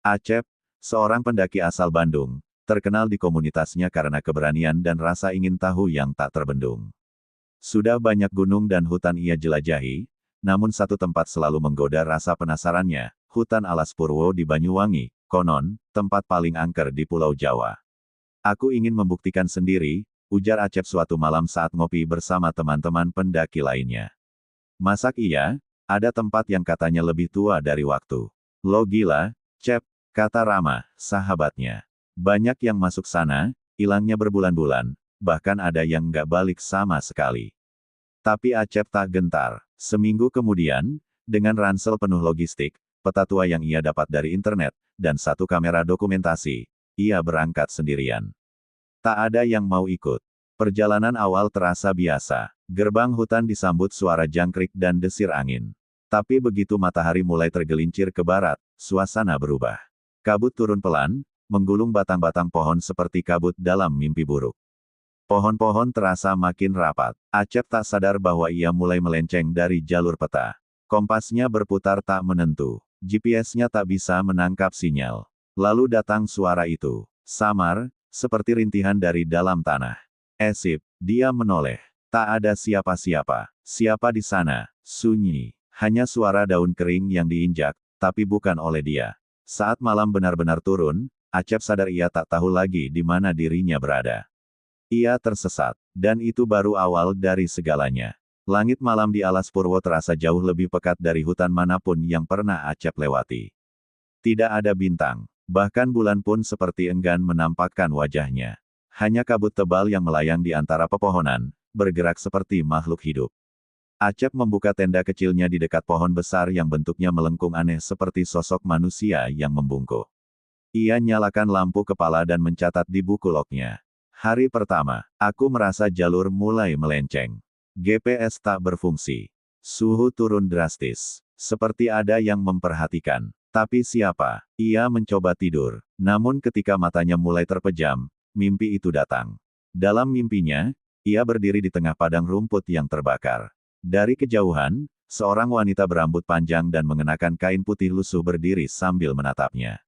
Acep, seorang pendaki asal Bandung, terkenal di komunitasnya karena keberanian dan rasa ingin tahu yang tak terbendung. Sudah banyak gunung dan hutan ia jelajahi, namun satu tempat selalu menggoda rasa penasarannya, hutan alas Purwo di Banyuwangi, konon, tempat paling angker di Pulau Jawa. Aku ingin membuktikan sendiri, ujar Acep suatu malam saat ngopi bersama teman-teman pendaki lainnya. Masak iya, ada tempat yang katanya lebih tua dari waktu. Lo gila, Cep, kata Rama, sahabatnya. Banyak yang masuk sana, hilangnya berbulan-bulan, bahkan ada yang nggak balik sama sekali. Tapi Acep tak gentar. Seminggu kemudian, dengan ransel penuh logistik, peta tua yang ia dapat dari internet, dan satu kamera dokumentasi, ia berangkat sendirian. Tak ada yang mau ikut. Perjalanan awal terasa biasa. Gerbang hutan disambut suara jangkrik dan desir angin. Tapi begitu matahari mulai tergelincir ke barat, suasana berubah. Kabut turun pelan, menggulung batang-batang pohon seperti kabut dalam mimpi buruk. Pohon-pohon terasa makin rapat. Acep tak sadar bahwa ia mulai melenceng dari jalur peta. Kompasnya berputar tak menentu. GPS-nya tak bisa menangkap sinyal. Lalu datang suara itu. Samar, seperti rintihan dari dalam tanah. Esip, dia menoleh. Tak ada siapa-siapa. Siapa di sana? Sunyi. Hanya suara daun kering yang diinjak, tapi bukan oleh dia. Saat malam benar-benar turun, Acep sadar ia tak tahu lagi di mana dirinya berada. Ia tersesat, dan itu baru awal dari segalanya. Langit malam di alas Purwo terasa jauh lebih pekat dari hutan manapun yang pernah Acep lewati. Tidak ada bintang, bahkan bulan pun seperti enggan menampakkan wajahnya. Hanya kabut tebal yang melayang di antara pepohonan, bergerak seperti makhluk hidup. Acep membuka tenda kecilnya di dekat pohon besar yang bentuknya melengkung aneh seperti sosok manusia yang membungkuk. Ia nyalakan lampu kepala dan mencatat di buku lognya. Hari pertama, aku merasa jalur mulai melenceng. GPS tak berfungsi. Suhu turun drastis. Seperti ada yang memperhatikan. Tapi siapa? Ia mencoba tidur. Namun ketika matanya mulai terpejam, mimpi itu datang. Dalam mimpinya, ia berdiri di tengah padang rumput yang terbakar. Dari kejauhan, seorang wanita berambut panjang dan mengenakan kain putih lusuh berdiri sambil menatapnya.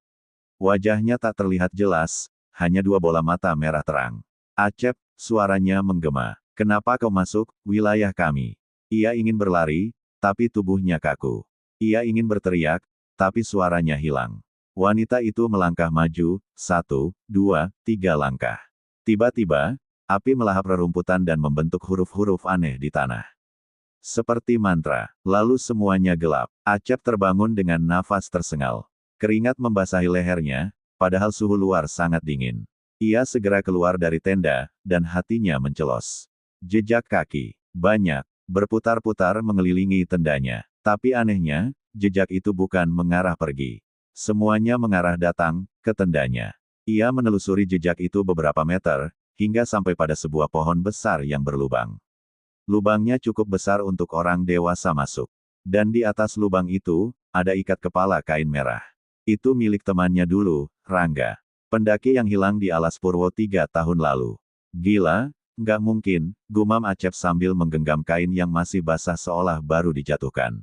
Wajahnya tak terlihat jelas, hanya dua bola mata merah terang. Acep, suaranya menggema. Kenapa kau masuk wilayah kami? Ia ingin berlari, tapi tubuhnya kaku. Ia ingin berteriak, tapi suaranya hilang. Wanita itu melangkah maju, 1, 2, 3 langkah. Tiba-tiba, api melahap rerumputan dan membentuk huruf-huruf aneh di tanah. Seperti mantra, lalu semuanya gelap. Acep terbangun dengan nafas tersengal. Keringat membasahi lehernya, padahal suhu luar sangat dingin. Ia segera keluar dari tenda, dan hatinya mencelos. Jejak kaki, banyak, berputar-putar mengelilingi tendanya. Tapi anehnya, jejak itu bukan mengarah pergi. Semuanya mengarah datang, ke tendanya. Ia menelusuri jejak itu beberapa meter, hingga sampai pada sebuah pohon besar yang berlubang. Lubangnya cukup besar untuk orang dewasa masuk. Dan di atas lubang itu, ada ikat kepala kain merah. Itu milik temannya dulu, Rangga. Pendaki yang hilang di alas Purwo 3 tahun lalu. Gila, nggak mungkin, gumam Acep sambil menggenggam kain yang masih basah seolah baru dijatuhkan.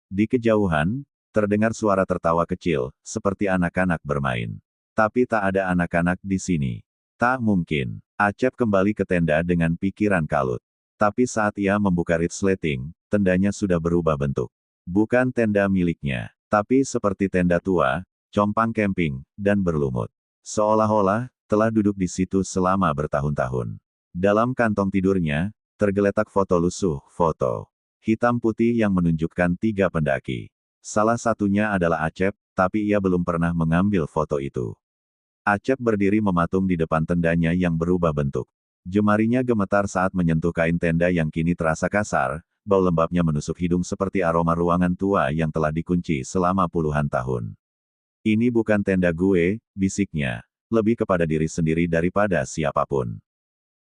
Di kejauhan, terdengar suara tertawa kecil, seperti anak-anak bermain. Tapi tak ada anak-anak di sini. Tak mungkin. Acep kembali ke tenda dengan pikiran kalut. Tapi saat ia membuka resleting, tendanya sudah berubah bentuk. Bukan tenda miliknya, tapi seperti tenda tua, compang camping, dan berlumut. Seolah-olah, telah duduk di situ selama bertahun-tahun. Dalam kantong tidurnya, tergeletak foto lusuh, foto hitam putih yang menunjukkan 3 pendaki. Salah satunya adalah Acep, tapi ia belum pernah mengambil foto itu. Acep berdiri mematung di depan tendanya yang berubah bentuk. Jemarinya gemetar saat menyentuh kain tenda yang kini terasa kasar, bau lembabnya menusuk hidung seperti aroma ruangan tua yang telah dikunci selama puluhan tahun. Ini bukan tenda gue, bisiknya. Lebih kepada diri sendiri daripada siapapun.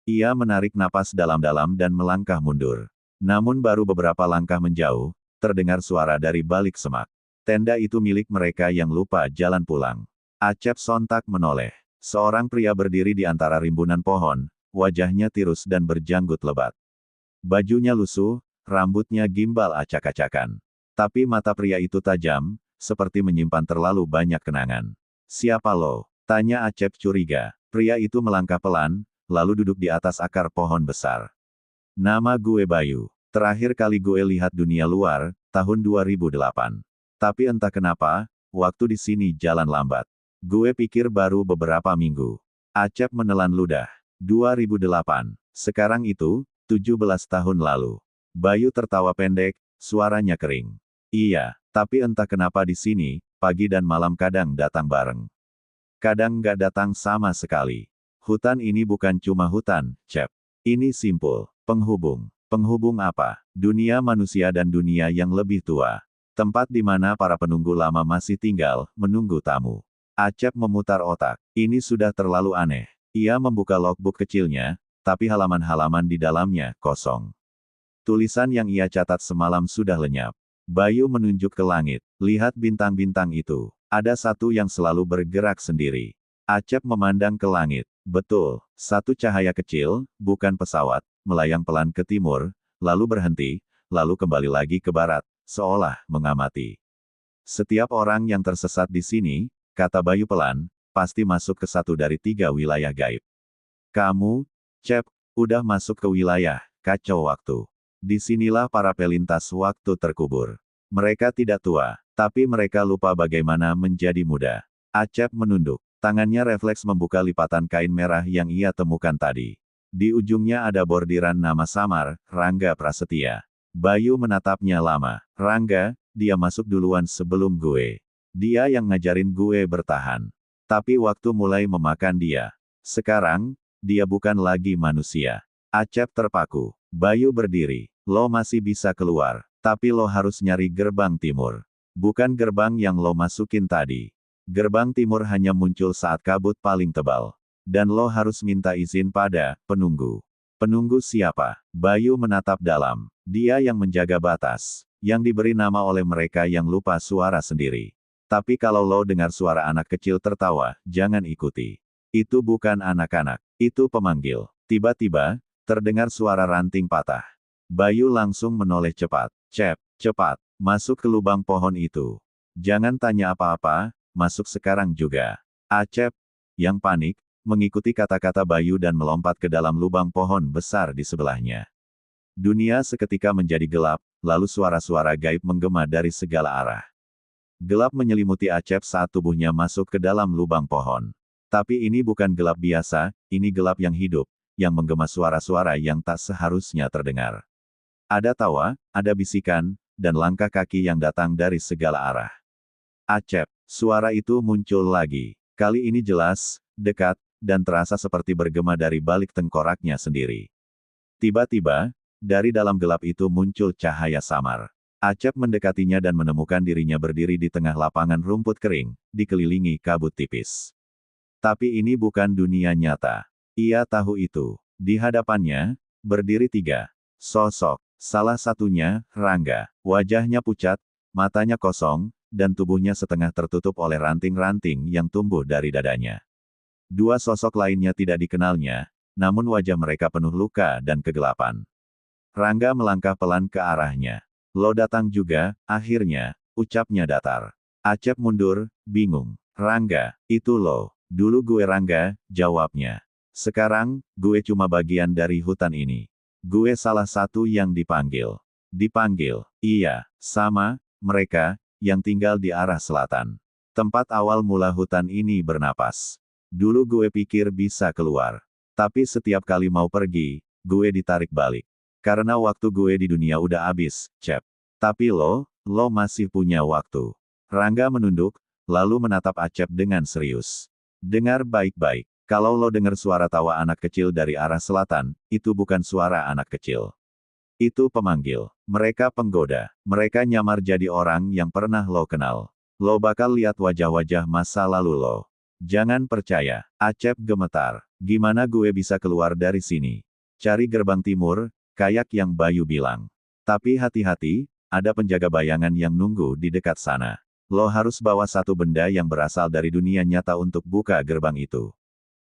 Ia menarik napas dalam-dalam dan melangkah mundur. Namun baru beberapa langkah menjauh, terdengar suara dari balik semak. Tenda itu milik mereka yang lupa jalan pulang. Acep sontak menoleh. Seorang pria berdiri di antara rimbunan pohon, wajahnya tirus dan berjanggut lebat. Bajunya lusuh, rambutnya gimbal acak-acakan. Tapi mata pria itu tajam, seperti menyimpan terlalu banyak kenangan. Siapa lo? Tanya Acep curiga. Pria itu melangkah pelan, lalu duduk di atas akar pohon besar. Nama gue Bayu. Terakhir kali gue lihat dunia luar, tahun 2008. Tapi entah kenapa, waktu di sini jalan lambat. Gue pikir baru beberapa minggu. Acep menelan ludah. 2008. Sekarang itu, 17 tahun lalu. Bayu tertawa pendek, suaranya kering. Iya, tapi entah kenapa di sini, pagi dan malam kadang datang bareng. Kadang nggak datang sama sekali. Hutan ini bukan cuma hutan, Cep. Ini simpul, penghubung. Penghubung apa? Dunia manusia dan dunia yang lebih tua. Tempat di mana para penunggu lama masih tinggal, menunggu tamu. Acep memutar otak. Ini sudah terlalu aneh. Ia membuka logbook kecilnya, tapi halaman-halaman di dalamnya kosong. Tulisan yang ia catat semalam sudah lenyap. Bayu menunjuk ke langit. Lihat bintang-bintang itu. Ada satu yang selalu bergerak sendiri. Acep memandang ke langit. Betul, satu cahaya kecil, bukan pesawat, melayang pelan ke timur, lalu berhenti, lalu kembali lagi ke barat, seolah mengamati. Setiap orang yang tersesat di sini, kata Bayu pelan, pasti masuk ke satu dari 3 wilayah gaib. Kamu, Cep, udah masuk ke wilayah kacau waktu. Disinilah para pelintas waktu terkubur. Mereka tidak tua, tapi mereka lupa bagaimana menjadi muda. Acep menunduk. Tangannya refleks membuka lipatan kain merah yang ia temukan tadi. Di ujungnya ada bordiran nama samar, Rangga Prasetya. Bayu menatapnya lama. Rangga, dia masuk duluan sebelum gue. Dia yang ngajarin gue bertahan. Tapi waktu mulai memakan dia. Sekarang, dia bukan lagi manusia. Acep terpaku. Bayu berdiri. Lo masih bisa keluar. Tapi lo harus nyari gerbang timur. Bukan gerbang yang lo masukin tadi. Gerbang timur hanya muncul saat kabut paling tebal. Dan lo harus minta izin pada penunggu. Penunggu siapa? Bayu menatap dalam. Dia yang menjaga batas. Yang diberi nama oleh mereka yang lupa suara sendiri. Tapi kalau lo dengar suara anak kecil tertawa, jangan ikuti. Itu bukan anak-anak. Itu pemanggil. Tiba-tiba, terdengar suara ranting patah. Bayu langsung menoleh cepat. Cep, cepat. Masuk ke lubang pohon itu. Jangan tanya apa-apa, masuk sekarang juga. Acep, yang panik, mengikuti kata-kata Bayu dan melompat ke dalam lubang pohon besar di sebelahnya. Dunia seketika menjadi gelap, lalu suara-suara gaib menggema dari segala arah. Gelap menyelimuti Acep saat tubuhnya masuk ke dalam lubang pohon. Tapi ini bukan gelap biasa, ini gelap yang hidup, yang menggema suara-suara yang tak seharusnya terdengar. Ada tawa, ada bisikan, dan langkah kaki yang datang dari segala arah. Acep, suara itu muncul lagi. Kali ini jelas, dekat, dan terasa seperti bergema dari balik tengkoraknya sendiri. Tiba-tiba, dari dalam gelap itu muncul cahaya samar. Acep mendekatinya dan menemukan dirinya berdiri di tengah lapangan rumput kering, dikelilingi kabut tipis. Tapi ini bukan dunia nyata. Ia tahu itu. Di hadapannya, berdiri 3 sosok. Salah satunya, Rangga. Wajahnya pucat, matanya kosong, dan tubuhnya setengah tertutup oleh ranting-ranting yang tumbuh dari dadanya. 2 sosok lainnya tidak dikenalnya, namun wajah mereka penuh luka dan kegelapan. Rangga melangkah pelan ke arahnya. Lo datang juga, akhirnya, ucapnya datar. Acep mundur, bingung. Rangga, itu lo. Dulu gue Rangga, jawabnya. Sekarang, gue cuma bagian dari hutan ini. Gue salah satu yang dipanggil. Dipanggil, iya, sama, mereka, yang tinggal di arah selatan. Tempat awal mula hutan ini bernapas. Dulu gue pikir bisa keluar. Tapi setiap kali mau pergi, gue ditarik balik. Karena waktu gue di dunia udah habis, Cep. Tapi lo masih punya waktu. Rangga menunduk, lalu menatap Acep dengan serius. Dengar baik-baik. Kalau lo dengar suara tawa anak kecil dari arah selatan, itu bukan suara anak kecil. Itu pemanggil. Mereka penggoda. Mereka nyamar jadi orang yang pernah lo kenal. Lo bakal lihat wajah-wajah masa lalu lo. Jangan percaya. Acep gemetar. Gimana gue bisa keluar dari sini? Cari gerbang timur, kayak yang Bayu bilang. Tapi hati-hati, ada penjaga bayangan yang nunggu di dekat sana. Lo harus bawa satu benda yang berasal dari dunia nyata untuk buka gerbang itu.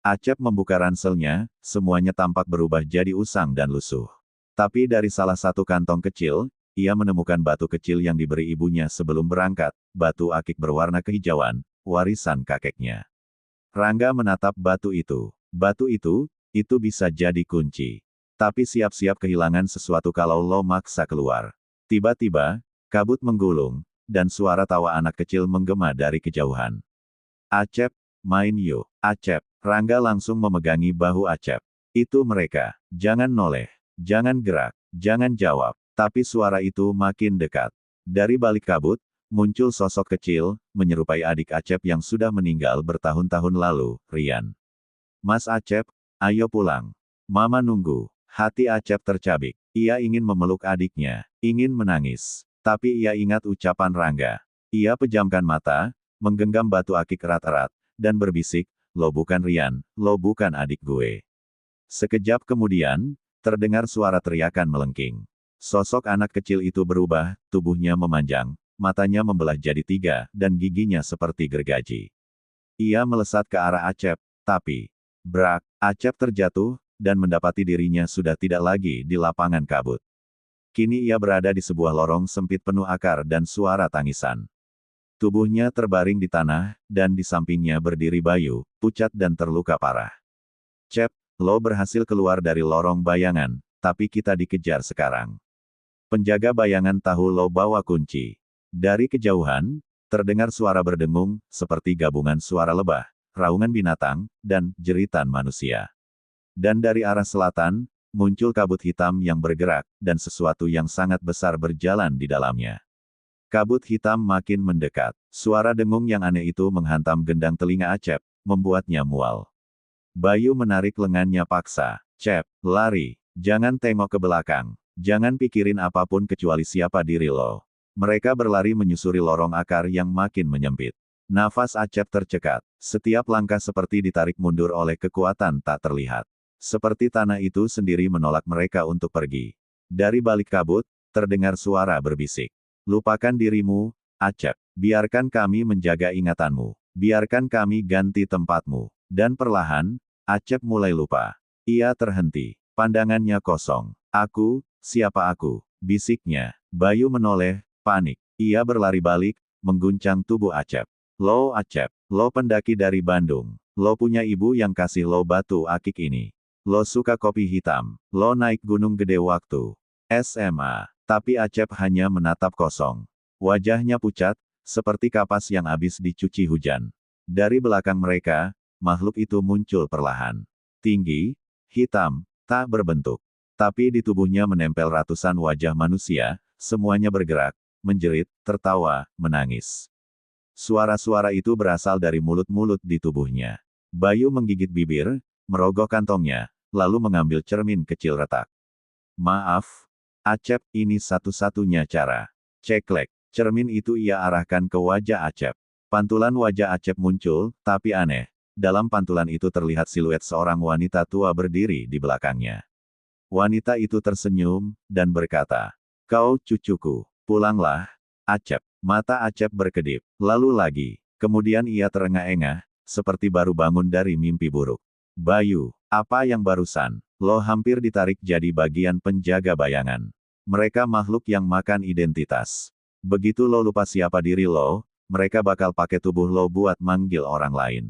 Acep membuka ranselnya, semuanya tampak berubah jadi usang dan lusuh. Tapi dari salah satu kantong kecil, ia menemukan batu kecil yang diberi ibunya sebelum berangkat, batu akik berwarna kehijauan, warisan kakeknya. Rangga menatap batu itu. Batu itu bisa jadi kunci. Tapi siap-siap kehilangan sesuatu kalau lo maksa keluar. Tiba-tiba, kabut menggulung, dan suara tawa anak kecil menggema dari kejauhan. Acep, main yuk. Acep, Rangga langsung memegangi bahu Acep. Itu mereka. Jangan noleh. Jangan gerak. Jangan jawab. Tapi suara itu makin dekat. Dari balik kabut, muncul sosok kecil, menyerupai adik Acep yang sudah meninggal bertahun-tahun lalu, Rian. Mas Acep, ayo pulang. Mama nunggu. Hati Acep tercabik. Ia ingin memeluk adiknya, ingin menangis. Tapi ia ingat ucapan Rangga. Ia pejamkan mata, menggenggam batu akik erat-erat, dan berbisik, lo bukan Rian, lo bukan adik gue. Sekejap kemudian, terdengar suara teriakan melengking. Sosok anak kecil itu berubah, tubuhnya memanjang, matanya membelah jadi 3, dan giginya seperti gergaji. Ia melesat ke arah Acep, tapi, brak, Acep terjatuh, dan mendapati dirinya sudah tidak lagi di lapangan kabut. Kini ia berada di sebuah lorong sempit penuh akar dan suara tangisan. Tubuhnya terbaring di tanah, dan di sampingnya berdiri Bayu, pucat dan terluka parah. Cep, lo berhasil keluar dari lorong bayangan, tapi kita dikejar sekarang. Penjaga bayangan tahu lo bawa kunci. Dari kejauhan, terdengar suara berdengung, seperti gabungan suara lebah, raungan binatang, dan jeritan manusia. Dan dari arah selatan, muncul kabut hitam yang bergerak, dan sesuatu yang sangat besar berjalan di dalamnya. Kabut hitam makin mendekat. Suara dengung yang aneh itu menghantam gendang telinga Acep, membuatnya mual. Bayu menarik lengannya paksa. Cep, lari. Jangan tengok ke belakang. Jangan pikirin apapun kecuali siapa diri lo. Mereka berlari menyusuri lorong akar yang makin menyempit. Nafas Acep tercekat. Setiap langkah seperti ditarik mundur oleh kekuatan tak terlihat. Seperti tanah itu sendiri menolak mereka untuk pergi. Dari balik kabut, terdengar suara berbisik. Lupakan dirimu, Acep. Biarkan kami menjaga ingatanmu. Biarkan kami ganti tempatmu. Dan perlahan, Acep mulai lupa. Ia terhenti. Pandangannya kosong. Aku, siapa aku? Bisiknya. Bayu menoleh, panik. Ia berlari balik, mengguncang tubuh Acep. Lo Acep. Lo pendaki dari Bandung. Lo punya ibu yang kasih lo batu akik ini. Lo suka kopi hitam. Lo naik gunung gede waktu SMA. Tapi Acep hanya menatap kosong. Wajahnya pucat, seperti kapas yang habis dicuci hujan. Dari belakang mereka, makhluk itu muncul perlahan. Tinggi, hitam, tak berbentuk. Tapi di tubuhnya menempel ratusan wajah manusia, semuanya bergerak, menjerit, tertawa, menangis. Suara-suara itu berasal dari mulut-mulut di tubuhnya. Bayu menggigit bibir, merogoh kantongnya, lalu mengambil cermin kecil retak. Maaf, Acep, ini satu-satunya cara. Ceklek, cermin itu ia arahkan ke wajah Acep. Pantulan wajah Acep muncul, tapi aneh. Dalam pantulan itu terlihat siluet seorang wanita tua berdiri di belakangnya. Wanita itu tersenyum, dan berkata, "Kau cucuku, pulanglah, Acep." Mata Acep berkedip, lalu lagi. Kemudian ia terengah-engah, seperti baru bangun dari mimpi buruk. Bayu, apa yang barusan? Lo hampir ditarik jadi bagian penjaga bayangan. Mereka makhluk yang makan identitas. Begitu lo lupa siapa diri lo, mereka bakal pakai tubuh lo buat manggil orang lain.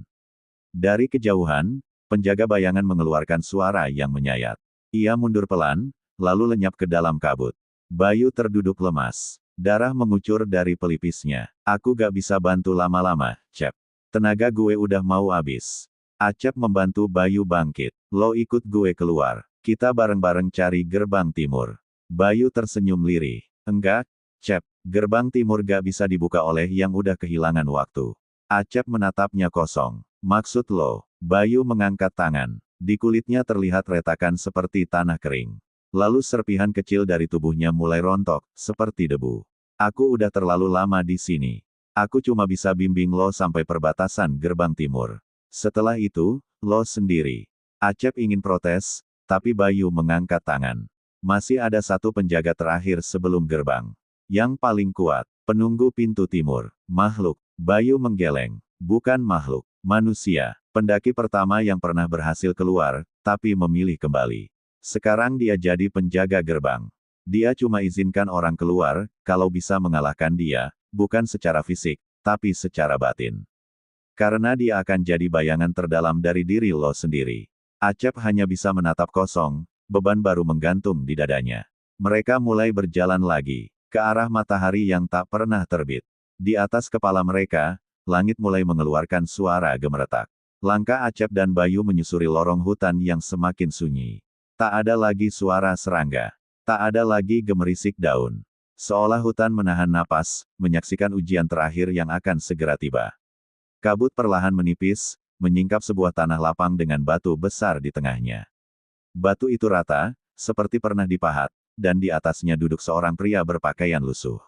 Dari kejauhan, penjaga bayangan mengeluarkan suara yang menyayat. Ia mundur pelan, lalu lenyap ke dalam kabut. Bayu terduduk lemas. Darah mengucur dari pelipisnya. Aku gak bisa bantu lama-lama, Cep. Tenaga gue udah mau habis. Acep membantu Bayu bangkit. Lo ikut gue keluar. Kita bareng-bareng cari gerbang timur. Bayu tersenyum lirih. Enggak, Cep. Gerbang timur gak bisa dibuka oleh yang udah kehilangan waktu. Acep menatapnya kosong. Maksud lo? Bayu mengangkat tangan. Di kulitnya terlihat retakan seperti tanah kering. Lalu serpihan kecil dari tubuhnya mulai rontok, seperti debu. Aku udah terlalu lama di sini. Aku cuma bisa bimbing lo sampai perbatasan gerbang timur. Setelah itu, lo sendiri. Acep ingin protes, tapi Bayu mengangkat tangan. Masih ada satu penjaga terakhir sebelum gerbang. Yang paling kuat, penunggu pintu timur. Makhluk. Bayu menggeleng. Bukan makhluk. Manusia. Pendaki pertama yang pernah berhasil keluar, tapi memilih kembali. Sekarang dia jadi penjaga gerbang. Dia cuma izinkan orang keluar, kalau bisa mengalahkan dia, bukan secara fisik, tapi secara batin. Karena dia akan jadi bayangan terdalam dari diri lo sendiri. Acep hanya bisa menatap kosong, beban baru menggantung di dadanya. Mereka mulai berjalan lagi, ke arah matahari yang tak pernah terbit. Di atas kepala mereka, langit mulai mengeluarkan suara gemeretak. Langkah Acep dan Bayu menyusuri lorong hutan yang semakin sunyi. Tak ada lagi suara serangga. Tak ada lagi gemerisik daun. Seolah hutan menahan napas, menyaksikan ujian terakhir yang akan segera tiba. Kabut perlahan menipis, menyingkap sebuah tanah lapang dengan batu besar di tengahnya. Batu itu rata, seperti pernah dipahat, dan di atasnya duduk seorang pria berpakaian lusuh.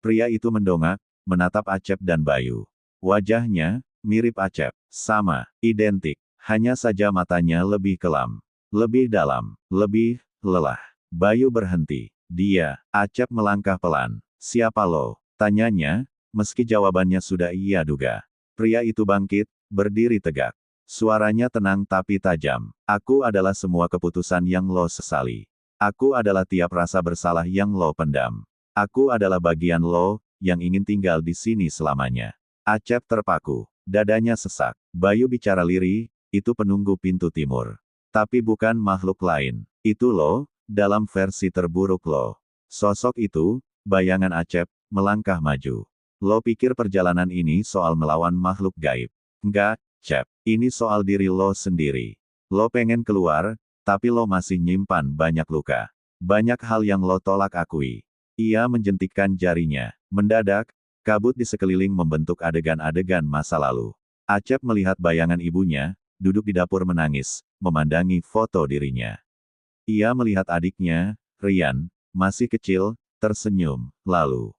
Pria itu mendongak, menatap Acep dan Bayu. Wajahnya mirip Acep, sama, identik, hanya saja matanya lebih kelam, lebih dalam, lebih lelah. Bayu berhenti. Dia, Acep melangkah pelan. "Siapa lo?" tanyanya, meski jawabannya sudah ia duga. Pria itu bangkit, berdiri tegak. Suaranya tenang tapi tajam. "Aku adalah semua keputusan yang lo sesali. Aku adalah tiap rasa bersalah yang lo pendam. Aku adalah bagian lo, yang ingin tinggal di sini selamanya." Acep terpaku. Dadanya sesak. Bayu bicara lirih, "Itu penunggu pintu timur. Tapi bukan makhluk lain. Itu lo, dalam versi terburuk lo." Sosok itu, bayangan Acep, melangkah maju. "Lo pikir perjalanan ini soal melawan makhluk gaib? Enggak, Cep. Ini soal diri lo sendiri. Lo pengen keluar, tapi lo masih nyimpan banyak luka. Banyak hal yang lo tolak akui." Ia menjentikkan jarinya. Mendadak, kabut di sekeliling membentuk adegan-adegan masa lalu. Acep melihat bayangan ibunya, duduk di dapur menangis, memandangi foto dirinya. Ia melihat adiknya, Rian, masih kecil, tersenyum, lalu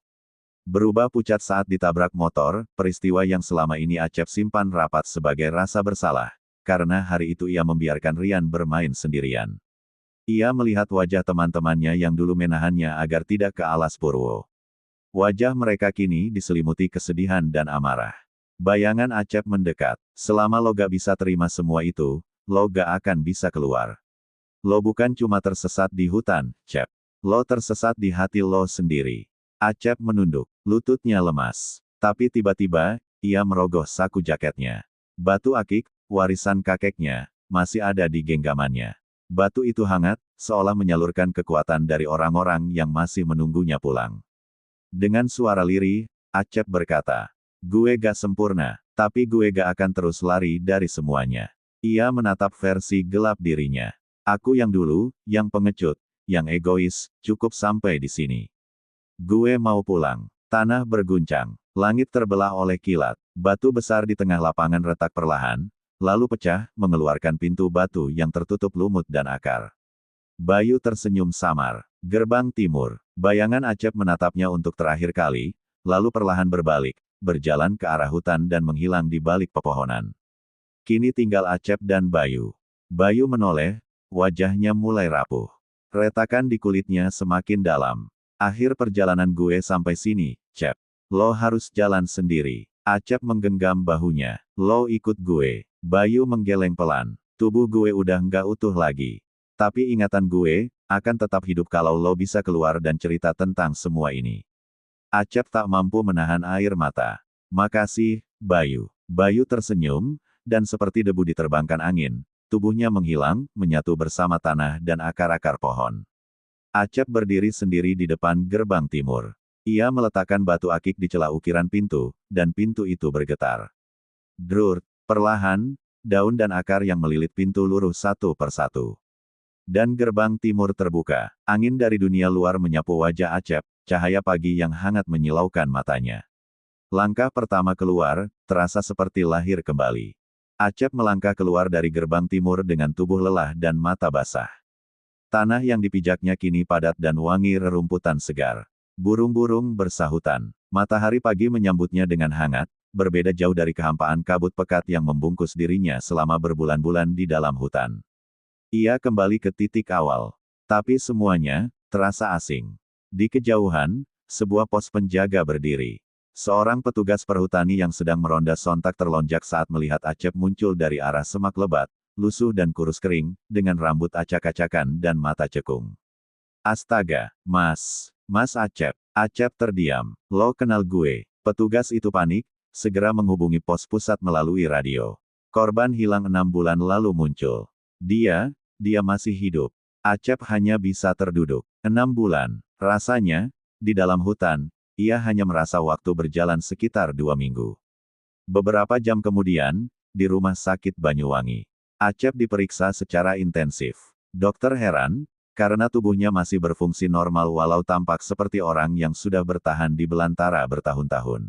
berubah pucat saat ditabrak motor, peristiwa yang selama ini Acep simpan rapat sebagai rasa bersalah, karena hari itu ia membiarkan Rian bermain sendirian. Ia melihat wajah teman-temannya yang dulu menahannya agar tidak ke alas Purwo. Wajah mereka kini diselimuti kesedihan dan amarah. Bayangan Acep mendekat. "Selama lo gak bisa terima semua itu, lo gak akan bisa keluar. Lo bukan cuma tersesat di hutan, Cep. Lo tersesat di hati lo sendiri." Acep menunduk, lututnya lemas. Tapi tiba-tiba, ia merogoh saku jaketnya. Batu akik, warisan kakeknya, masih ada di genggamannya. Batu itu hangat, seolah menyalurkan kekuatan dari orang-orang yang masih menunggunya pulang. Dengan suara lirih, Acep berkata, "Gue gak sempurna, tapi gue gak akan terus lari dari semuanya." Ia menatap versi gelap dirinya. "Aku yang dulu, yang pengecut, yang egois, cukup sampai di sini. Gue mau pulang." Tanah berguncang. Langit terbelah oleh kilat. Batu besar di tengah lapangan retak perlahan, lalu pecah, mengeluarkan pintu batu yang tertutup lumut dan akar. Bayu tersenyum samar. Gerbang timur. Bayangan Acep menatapnya untuk terakhir kali, lalu perlahan berbalik, berjalan ke arah hutan dan menghilang di balik pepohonan. Kini tinggal Acep dan Bayu. Bayu menoleh, wajahnya mulai rapuh. Retakan di kulitnya semakin dalam. "Akhir perjalanan gue sampai sini, Cep. Lo harus jalan sendiri." Acep menggenggam bahunya. "Lo ikut gue." Bayu menggeleng pelan. "Tubuh gue udah nggak utuh lagi. Tapi ingatan gue, akan tetap hidup kalau lo bisa keluar dan cerita tentang semua ini." Acep tak mampu menahan air mata. "Makasih, Bayu." Bayu tersenyum, dan seperti debu diterbangkan angin, tubuhnya menghilang, menyatu bersama tanah dan akar-akar pohon. Acep berdiri sendiri di depan gerbang timur. Ia meletakkan batu akik di celah ukiran pintu, dan pintu itu bergetar. Drurt, perlahan, daun dan akar yang melilit pintu luruh satu persatu. Dan gerbang timur terbuka. Angin dari dunia luar menyapu wajah Acep, cahaya pagi yang hangat menyilaukan matanya. Langkah pertama keluar, terasa seperti lahir kembali. Acep melangkah keluar dari gerbang timur dengan tubuh lelah dan mata basah. Tanah yang dipijaknya kini padat dan wangi rerumputan segar. Burung-burung bersahutan. Matahari pagi menyambutnya dengan hangat, berbeda jauh dari kehampaan kabut pekat yang membungkus dirinya selama berbulan-bulan di dalam hutan. Ia kembali ke titik awal. Tapi semuanya terasa asing. Di kejauhan, sebuah pos penjaga berdiri. Seorang petugas perhutani yang sedang meronda sontak terlonjak saat melihat Acep muncul dari arah semak lebat, lusuh dan kurus kering, dengan rambut acak-acakan dan mata cekung. "Astaga, Mas Acep." Acep terdiam. "Lo kenal gue?" Petugas itu panik, segera menghubungi pos pusat melalui radio. Korban hilang 6 bulan lalu muncul. Dia masih hidup. Acep hanya bisa terduduk. 6 bulan. Rasanya, di dalam hutan, ia hanya merasa waktu berjalan sekitar 2 minggu. Beberapa jam kemudian, di rumah sakit Banyuwangi, Acep diperiksa secara intensif. Dokter heran, karena tubuhnya masih berfungsi normal walau tampak seperti orang yang sudah bertahan di belantara bertahun-tahun.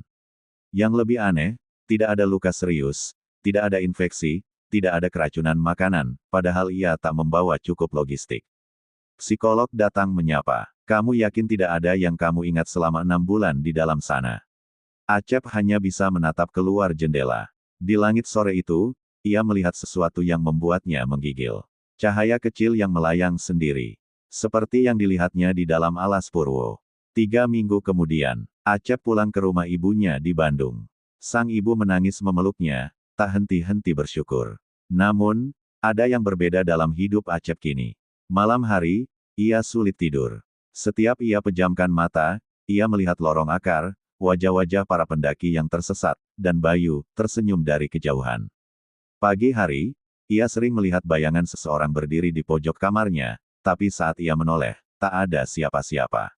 Yang lebih aneh, tidak ada luka serius, tidak ada infeksi, tidak ada keracunan makanan, padahal ia tak membawa cukup logistik. Psikolog datang menyapa. Kamu yakin tidak ada yang kamu ingat selama 6 bulan di dalam sana? Acep hanya bisa menatap keluar jendela. Di langit sore itu, ia melihat sesuatu yang membuatnya menggigil. Cahaya kecil yang melayang sendiri. Seperti yang dilihatnya di dalam alas Purwo. 3 minggu kemudian, Acep pulang ke rumah ibunya di Bandung. Sang ibu menangis memeluknya, tak henti-henti bersyukur. Namun, ada yang berbeda dalam hidup Acep kini. Malam hari, ia sulit tidur. Setiap ia pejamkan mata, ia melihat lorong akar, wajah-wajah para pendaki yang tersesat, dan Bayu tersenyum dari kejauhan. Pagi hari, ia sering melihat bayangan seseorang berdiri di pojok kamarnya, tapi saat ia menoleh, tak ada siapa-siapa.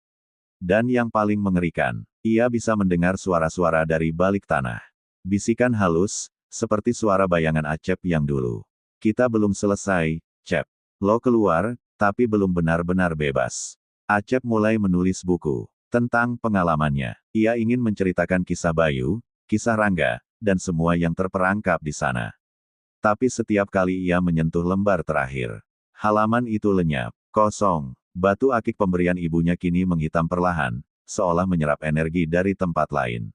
Dan yang paling mengerikan, ia bisa mendengar suara-suara dari balik tanah. Bisikan halus, seperti suara bayangan Acep yang dulu. Kita belum selesai, Cep. Lo keluar, tapi belum benar-benar bebas. Acep mulai menulis buku tentang pengalamannya. Ia ingin menceritakan kisah Bayu, kisah Rangga, dan semua yang terperangkap di sana. Tapi setiap kali ia menyentuh lembar terakhir, halaman itu lenyap, kosong. Batu akik pemberian ibunya kini menghitam perlahan, seolah menyerap energi dari tempat lain.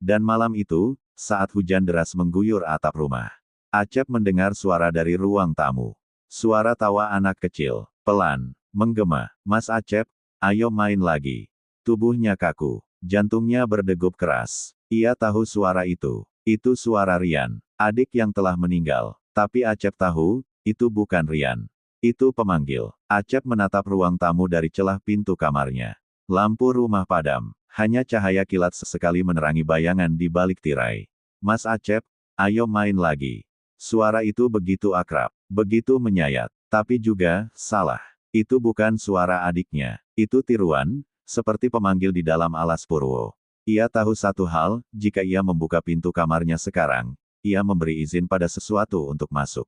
Dan malam itu, saat hujan deras mengguyur atap rumah, Acep mendengar suara dari ruang tamu. Suara tawa anak kecil, pelan, menggema. Mas Acep, ayo main lagi. Tubuhnya kaku, jantungnya berdegup keras. Ia tahu suara itu. Itu suara Rian, adik yang telah meninggal. Tapi Acep tahu, itu bukan Rian. Itu pemanggil. Acep menatap ruang tamu dari celah pintu kamarnya. Lampu rumah padam. Hanya cahaya kilat sesekali menerangi bayangan di balik tirai. Mas Acep, ayo main lagi. Suara itu begitu akrab, begitu menyayat, tapi juga salah. Itu bukan suara adiknya. Itu tiruan, seperti pemanggil di dalam alas Purwo. Ia tahu satu hal, jika ia membuka pintu kamarnya sekarang, ia memberi izin pada sesuatu untuk masuk.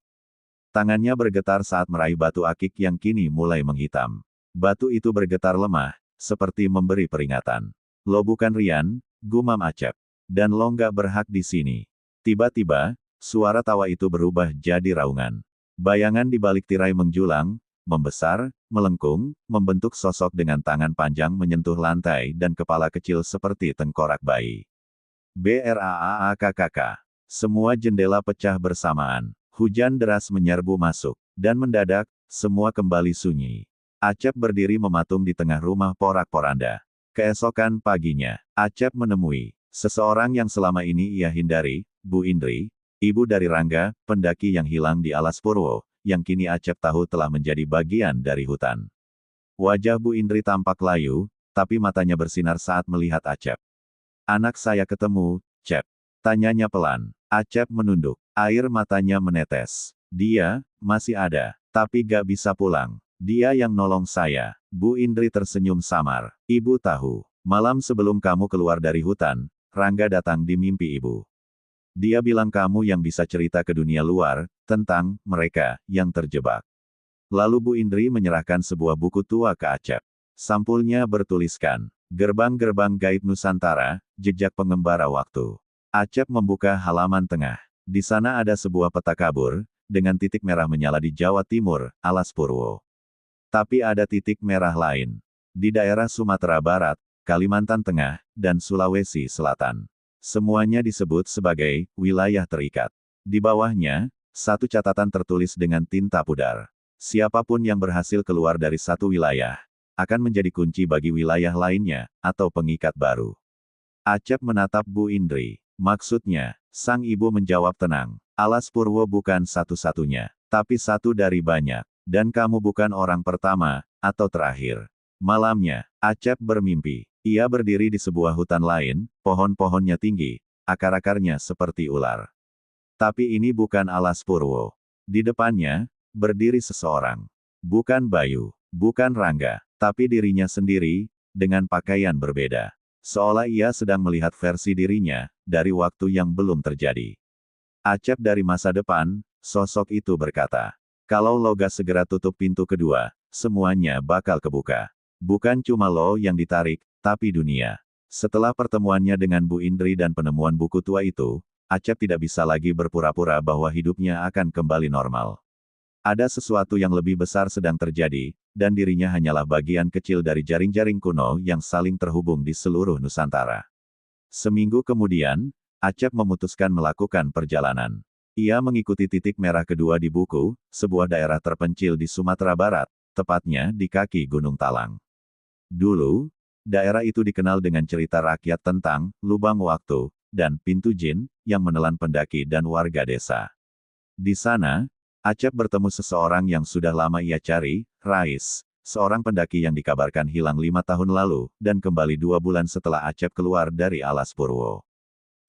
Tangannya bergetar saat meraih batu akik yang kini mulai menghitam. Batu itu bergetar lemah, seperti memberi peringatan. Lo bukan Rian, gumam Acep. Dan lo nggak berhak di sini. Tiba-tiba, suara tawa itu berubah jadi raungan. Bayangan di balik tirai menjulang, membesar, melengkung, membentuk sosok dengan tangan panjang menyentuh lantai dan kepala kecil seperti tengkorak bayi. BRAAKKK. Semua jendela pecah bersamaan. Hujan deras menyerbu masuk. Dan mendadak, semua kembali sunyi. Acep berdiri mematung di tengah rumah porak-poranda. Keesokan paginya, Acep menemui seseorang yang selama ini ia hindari, Bu Indri, ibu dari Rangga, pendaki yang hilang di alas Purwo, yang kini Acep tahu telah menjadi bagian dari hutan. Wajah Bu Indri tampak layu, tapi matanya bersinar saat melihat Acep. Anak saya ketemu, Cep. Tanyanya pelan. Acep menunduk. Air matanya menetes. Dia masih ada, tapi gak bisa pulang. Dia yang nolong saya. Bu Indri tersenyum samar. Ibu tahu. Malam sebelum kamu keluar dari hutan, Rangga datang di mimpi ibu. Dia bilang kamu yang bisa cerita ke dunia luar, tentang mereka yang terjebak. Lalu Bu Indri menyerahkan sebuah buku tua ke Acep. Sampulnya bertuliskan, Gerbang-gerbang Gaib Nusantara, Jejak Pengembara Waktu. Acep membuka halaman tengah. Di sana ada sebuah peta kabur, dengan titik merah menyala di Jawa Timur, alas Purwo. Tapi ada titik merah lain. Di daerah Sumatera Barat, Kalimantan Tengah, dan Sulawesi Selatan. Semuanya disebut sebagai wilayah terikat. Di bawahnya, satu catatan tertulis dengan tinta pudar. Siapapun yang berhasil keluar dari satu wilayah, akan menjadi kunci bagi wilayah lainnya, atau pengikat baru. Acep menatap Bu Indri. Maksudnya, sang ibu menjawab tenang. Alas Purwo bukan satu-satunya, tapi satu dari banyak. Dan kamu bukan orang pertama, atau terakhir. Malamnya, Acep bermimpi. Ia berdiri di sebuah hutan lain, pohon-pohonnya tinggi, akar-akarnya seperti ular. Tapi ini bukan alas Purwo. Di depannya, berdiri seseorang. Bukan Bayu, bukan Rangga, tapi dirinya sendiri, dengan pakaian berbeda. Seolah ia sedang melihat versi dirinya, dari waktu yang belum terjadi. Acep dari masa depan, sosok itu berkata. Kalau lo gak segera tutup pintu kedua, semuanya bakal kebuka. Bukan cuma lo yang ditarik, tapi dunia. Setelah pertemuannya dengan Bu Indri dan penemuan buku tua itu, Acep tidak bisa lagi berpura-pura bahwa hidupnya akan kembali normal. Ada sesuatu yang lebih besar sedang terjadi, dan dirinya hanyalah bagian kecil dari jaring-jaring kuno yang saling terhubung di seluruh Nusantara. Seminggu kemudian, Acep memutuskan melakukan perjalanan. Ia mengikuti titik merah kedua di buku, sebuah daerah terpencil di Sumatera Barat, tepatnya di kaki Gunung Talang. Dulu, daerah itu dikenal dengan cerita rakyat tentang lubang waktu dan pintu jin yang menelan pendaki dan warga desa. Di sana, Acep bertemu seseorang yang sudah lama ia cari, Rais, seorang pendaki yang dikabarkan hilang 5 tahun lalu dan kembali 2 bulan setelah Acep keluar dari alas Purwo.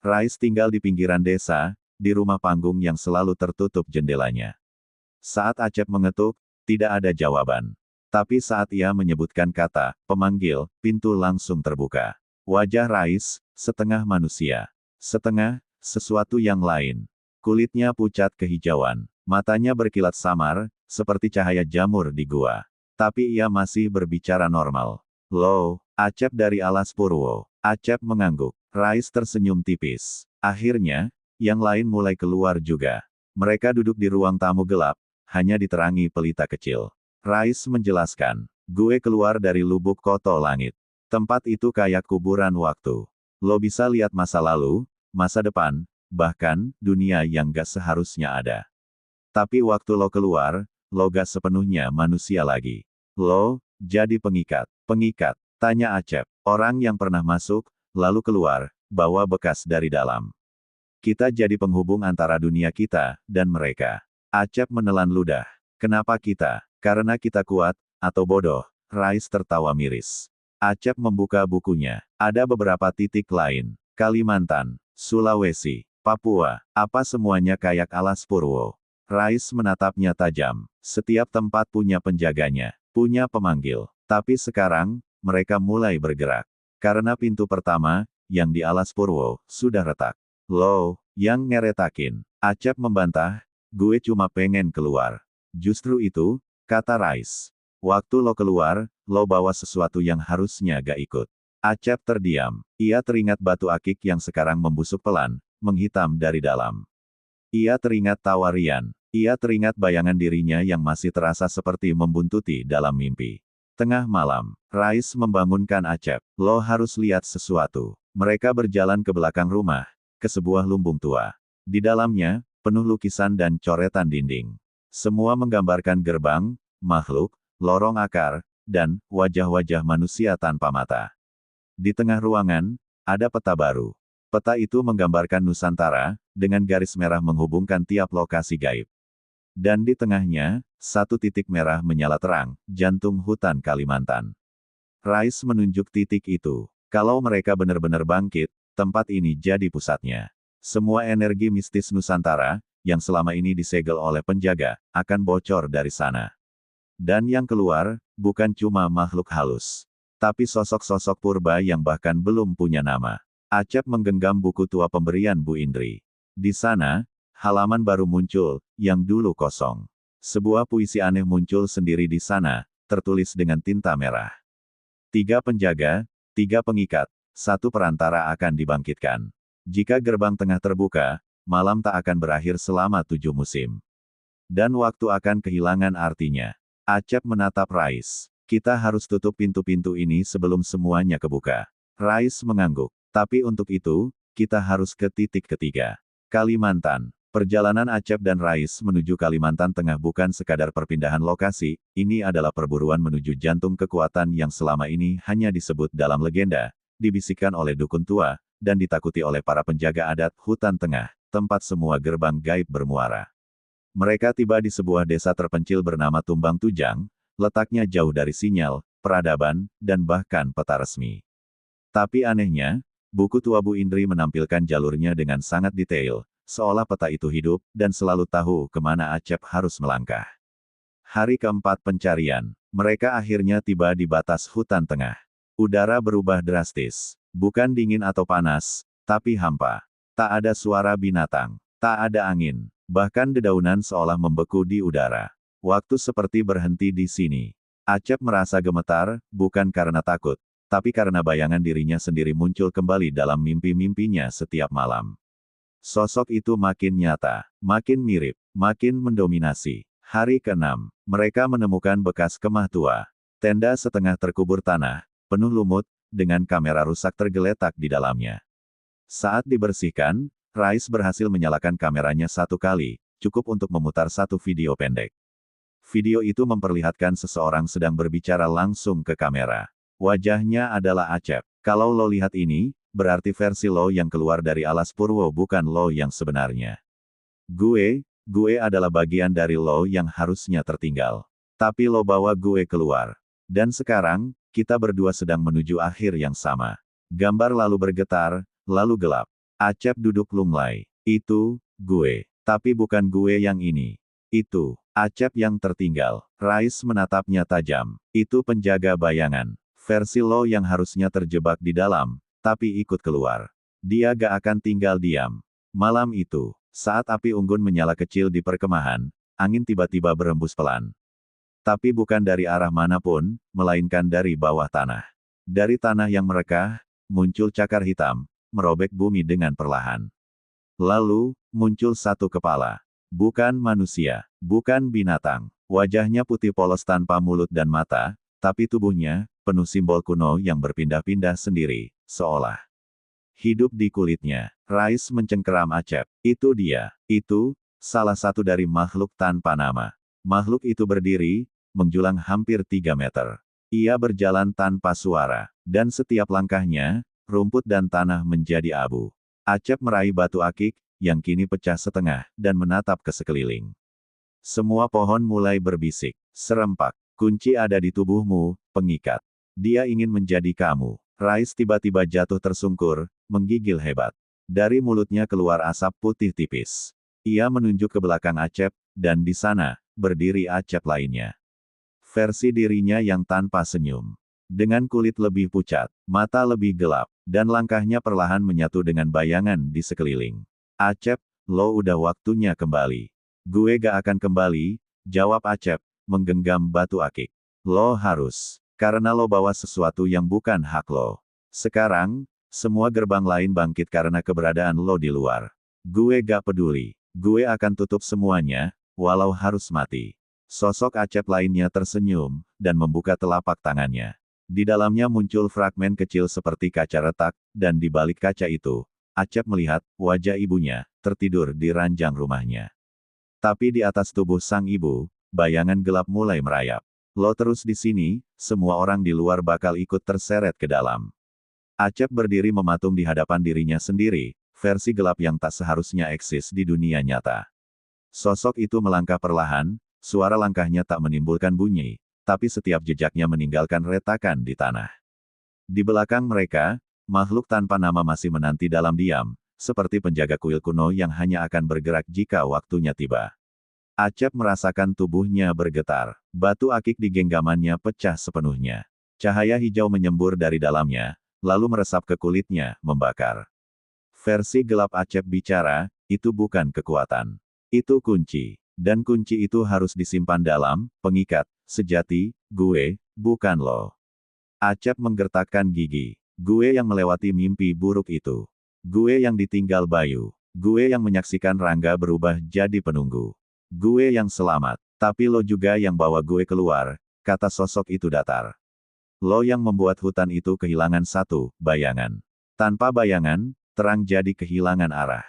Rais tinggal di pinggiran desa, di rumah panggung yang selalu tertutup jendelanya. Saat Acep mengetuk, tidak ada jawaban. Tapi saat ia menyebutkan kata pemanggil, pintu langsung terbuka. Wajah Rais, setengah manusia, setengah sesuatu yang lain. Kulitnya pucat kehijauan, matanya berkilat samar, seperti cahaya jamur di gua. Tapi ia masih berbicara normal. Lo, Acep dari alas Purwo. Acep mengangguk. Rais tersenyum tipis. Akhirnya, yang lain mulai keluar juga. Mereka duduk di ruang tamu gelap, hanya diterangi pelita kecil. Rais menjelaskan, gue keluar dari lubuk koto langit. Tempat itu kayak kuburan waktu. Lo bisa lihat masa lalu, masa depan, bahkan, dunia yang gak seharusnya ada. Tapi waktu lo keluar, lo gak sepenuhnya manusia lagi. Lo, jadi pengikat. Pengikat, tanya Acep. Orang yang pernah masuk, lalu keluar, bawa bekas dari dalam. Kita jadi penghubung antara dunia kita, dan mereka. Acep menelan ludah. Kenapa kita? Karena kita kuat, atau bodoh? Rais tertawa miris. Acep membuka bukunya. Ada beberapa titik lain. Kalimantan, Sulawesi, Papua, apa semuanya kayak alas Purwo? Rais menatapnya tajam. Setiap tempat punya penjaganya, punya pemanggil. Tapi sekarang, mereka mulai bergerak. Karena pintu pertama, yang di alas Purwo, sudah retak. Lo, yang ngeretakin. Acep membantah, gue cuma pengen keluar. Justru itu, kata Rais. Waktu lo keluar, lo bawa sesuatu yang harusnya gak ikut. Acep terdiam. Ia teringat batu akik yang sekarang membusuk pelan, menghitam dari dalam. Ia teringat tawa Rian. Ia teringat bayangan dirinya yang masih terasa seperti membuntuti dalam mimpi. Tengah malam, Rais membangunkan Acep. Lo harus lihat sesuatu. Mereka berjalan ke belakang rumah, ke sebuah lumbung tua. Di dalamnya, penuh lukisan dan coretan dinding. Semua menggambarkan gerbang, makhluk, lorong akar, dan wajah-wajah manusia tanpa mata. Di tengah ruangan, ada peta baru. Peta itu menggambarkan Nusantara, dengan garis merah menghubungkan tiap lokasi gaib. Dan di tengahnya, satu titik merah menyala terang, jantung hutan Kalimantan. Rais menunjuk titik itu. Kalau mereka benar-benar bangkit, tempat ini jadi pusatnya. Semua energi mistis Nusantara, yang selama ini disegel oleh penjaga, akan bocor dari sana. Dan yang keluar, bukan cuma makhluk halus. Tapi sosok-sosok purba yang bahkan belum punya nama. Acep menggenggam buku tua pemberian Bu Indri. Di sana, halaman baru muncul, yang dulu kosong. Sebuah puisi aneh muncul sendiri di sana, tertulis dengan tinta merah. 3 penjaga, 3 pengikat, 1 perantara akan dibangkitkan. Jika gerbang tengah terbuka, malam tak akan berakhir selama 7 musim. Dan waktu akan kehilangan artinya. Acep menatap Rais. Kita harus tutup pintu-pintu ini sebelum semuanya kebuka. Rais mengangguk. Tapi untuk itu, kita harus ke titik ketiga. Kalimantan. Perjalanan Acep dan Rais menuju Kalimantan Tengah bukan sekadar perpindahan lokasi, ini adalah perburuan menuju jantung kekuatan yang selama ini hanya disebut dalam legenda, dibisikkan oleh dukun tua, dan ditakuti oleh para penjaga adat hutan tengah, tempat semua gerbang gaib bermuara. Mereka tiba di sebuah desa terpencil bernama Tumbang Tujang, letaknya jauh dari sinyal, peradaban, dan bahkan peta resmi. Tapi anehnya, Buku tua Bu Indri menampilkan jalurnya dengan sangat detail, seolah peta itu hidup, dan selalu tahu kemana Acep harus melangkah. Hari keempat pencarian, mereka akhirnya tiba di batas hutan tengah. Udara berubah drastis, bukan dingin atau panas, tapi hampa. Tak ada suara binatang, tak ada angin, bahkan dedaunan seolah membeku di udara. Waktu seperti berhenti di sini. Acep merasa gemetar, bukan karena takut, tapi karena bayangan dirinya sendiri muncul kembali dalam mimpi-mimpinya setiap malam. Sosok itu makin nyata, makin mirip, makin mendominasi. Hari ke-6, mereka menemukan bekas kemah tua. Tenda setengah terkubur tanah, penuh lumut, dengan kamera rusak tergeletak di dalamnya. Saat dibersihkan, Rais berhasil menyalakan kameranya 1 kali, cukup untuk memutar 1 video pendek. Video itu memperlihatkan seseorang sedang berbicara langsung ke kamera. Wajahnya adalah Acep. Kalau lo lihat ini, berarti versi lo yang keluar dari alas purwo bukan lo yang sebenarnya. Gue adalah bagian dari lo yang harusnya tertinggal. Tapi lo bawa gue keluar. Dan sekarang, kita berdua sedang menuju akhir yang sama. Gambar lalu bergetar, lalu gelap. Acep duduk lunglai. Itu, gue. Tapi bukan gue yang ini. Itu, Acep yang tertinggal. Rais menatapnya tajam. Itu penjaga bayangan. Versi lo yang harusnya terjebak di dalam, tapi ikut keluar. Dia gak akan tinggal diam. Malam itu, saat api unggun menyala kecil di perkemahan, angin tiba-tiba berembus pelan. Tapi bukan dari arah manapun, melainkan dari bawah tanah. Dari tanah yang merekah, muncul cakar hitam, merobek bumi dengan perlahan. Lalu, muncul satu kepala. Bukan manusia, bukan binatang. Wajahnya putih polos tanpa mulut dan mata, tapi tubuhnya, penuh simbol kuno yang berpindah-pindah sendiri, seolah hidup di kulitnya. Rais mencengkeram Acep. Itu dia. Itu, salah satu dari makhluk tanpa nama. Makhluk itu berdiri, menjulang hampir 3 meter. Ia berjalan tanpa suara, dan setiap langkahnya, rumput dan tanah menjadi abu. Acep meraih batu akik, yang kini pecah setengah, dan menatap ke sekeliling. Semua pohon mulai berbisik. Serempak, kunci ada di tubuhmu, pengikat. Dia ingin menjadi kamu. Rais tiba-tiba jatuh tersungkur, menggigil hebat. Dari mulutnya keluar asap putih tipis. Ia menunjuk ke belakang Acep, dan di sana, berdiri Acep lainnya. Versi dirinya yang tanpa senyum. Dengan kulit lebih pucat, mata lebih gelap, dan langkahnya perlahan menyatu dengan bayangan di sekeliling. Acep, lo udah waktunya kembali. Gue gak akan kembali, jawab Acep, menggenggam batu akik. Lo harus, karena lo bawa sesuatu yang bukan hak lo. Sekarang, semua gerbang lain bangkit karena keberadaan lo di luar. Gue gak peduli, gue akan tutup semuanya, walau harus mati. Sosok Acep lainnya tersenyum, dan membuka telapak tangannya. Di dalamnya muncul fragmen kecil seperti kaca retak, dan di balik kaca itu, Acep melihat wajah ibunya, tertidur di ranjang rumahnya. Tapi di atas tubuh sang ibu, bayangan gelap mulai merayap. Lo terus di sini, semua orang di luar bakal ikut terseret ke dalam. Acep berdiri mematung di hadapan dirinya sendiri, versi gelap yang tak seharusnya eksis di dunia nyata. Sosok itu melangkah perlahan, suara langkahnya tak menimbulkan bunyi, tapi setiap jejaknya meninggalkan retakan di tanah. Di belakang mereka, makhluk tanpa nama masih menanti dalam diam, seperti penjaga kuil kuno yang hanya akan bergerak jika waktunya tiba. Acep merasakan tubuhnya bergetar. Batu akik di genggamannya pecah sepenuhnya. Cahaya hijau menyembur dari dalamnya, lalu meresap ke kulitnya, membakar. Versi gelap Acep bicara, itu bukan kekuatan. Itu kunci. Dan kunci itu harus disimpan dalam pengikat sejati, gue, bukan lo. Acep menggertakkan gigi. Gue yang melewati mimpi buruk itu. Gue yang ditinggal Bayu. Gue yang menyaksikan Rangga berubah jadi penunggu. Gue yang selamat. Tapi lo juga yang bawa gue keluar, kata sosok itu datar. Lo yang membuat hutan itu kehilangan satu bayangan. Tanpa bayangan, terang jadi kehilangan arah.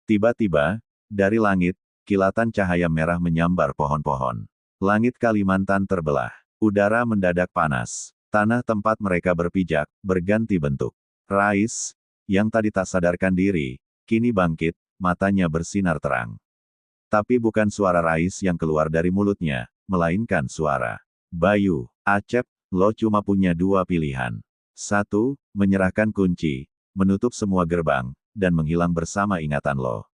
Tiba-tiba, dari langit, kilatan cahaya merah menyambar pohon-pohon. Langit Kalimantan terbelah. Udara mendadak panas. Tanah tempat mereka berpijak, berganti bentuk. Rais, yang tadi tak sadarkan diri, kini bangkit, matanya bersinar terang. Tapi bukan suara Rais yang keluar dari mulutnya, melainkan suara Bayu. Acep, lo cuma punya 2 pilihan. 1, menyerahkan kunci. menutup semua gerbang, dan menghilang bersama ingatan lo.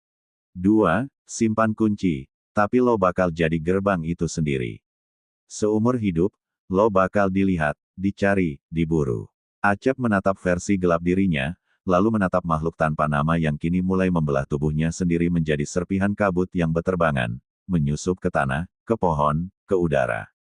2. Simpan kunci, tapi lo bakal jadi gerbang itu sendiri. Seumur hidup, lo bakal dilihat, dicari, diburu. Acep menatap versi gelap dirinya, lalu menatap makhluk tanpa nama yang kini mulai membelah tubuhnya sendiri menjadi serpihan kabut yang beterbangan, menyusup ke tanah, ke pohon, ke udara.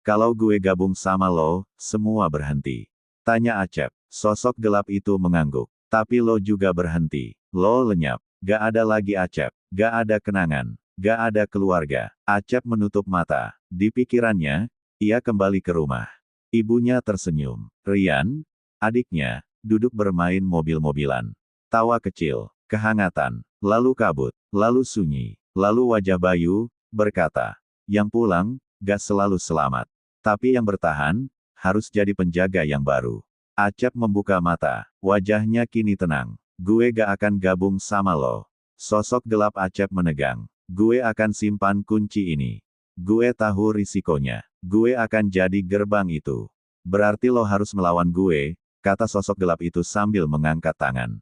Kalau gue gabung sama lo, semua berhenti. Tanya Acep. Sosok gelap itu mengangguk. Tapi lo juga berhenti. Lo lenyap. Gak ada lagi Acep. Gak ada kenangan. Gak ada keluarga. Acep menutup mata. Di pikirannya, ia kembali ke rumah. Ibunya tersenyum. Rian, adiknya, duduk bermain mobil-mobilan. Tawa kecil, kehangatan, lalu kabut, lalu sunyi, lalu wajah Bayu, berkata, yang pulang, gak selalu selamat. Tapi yang bertahan, harus jadi penjaga yang baru. Acep membuka mata, wajahnya kini tenang. Gue gak akan gabung sama lo. Sosok gelap Acep menegang. Gue akan simpan kunci ini. Gue tahu risikonya. Gue akan jadi gerbang itu. Berarti lo harus melawan gue, kata sosok gelap itu sambil mengangkat tangan.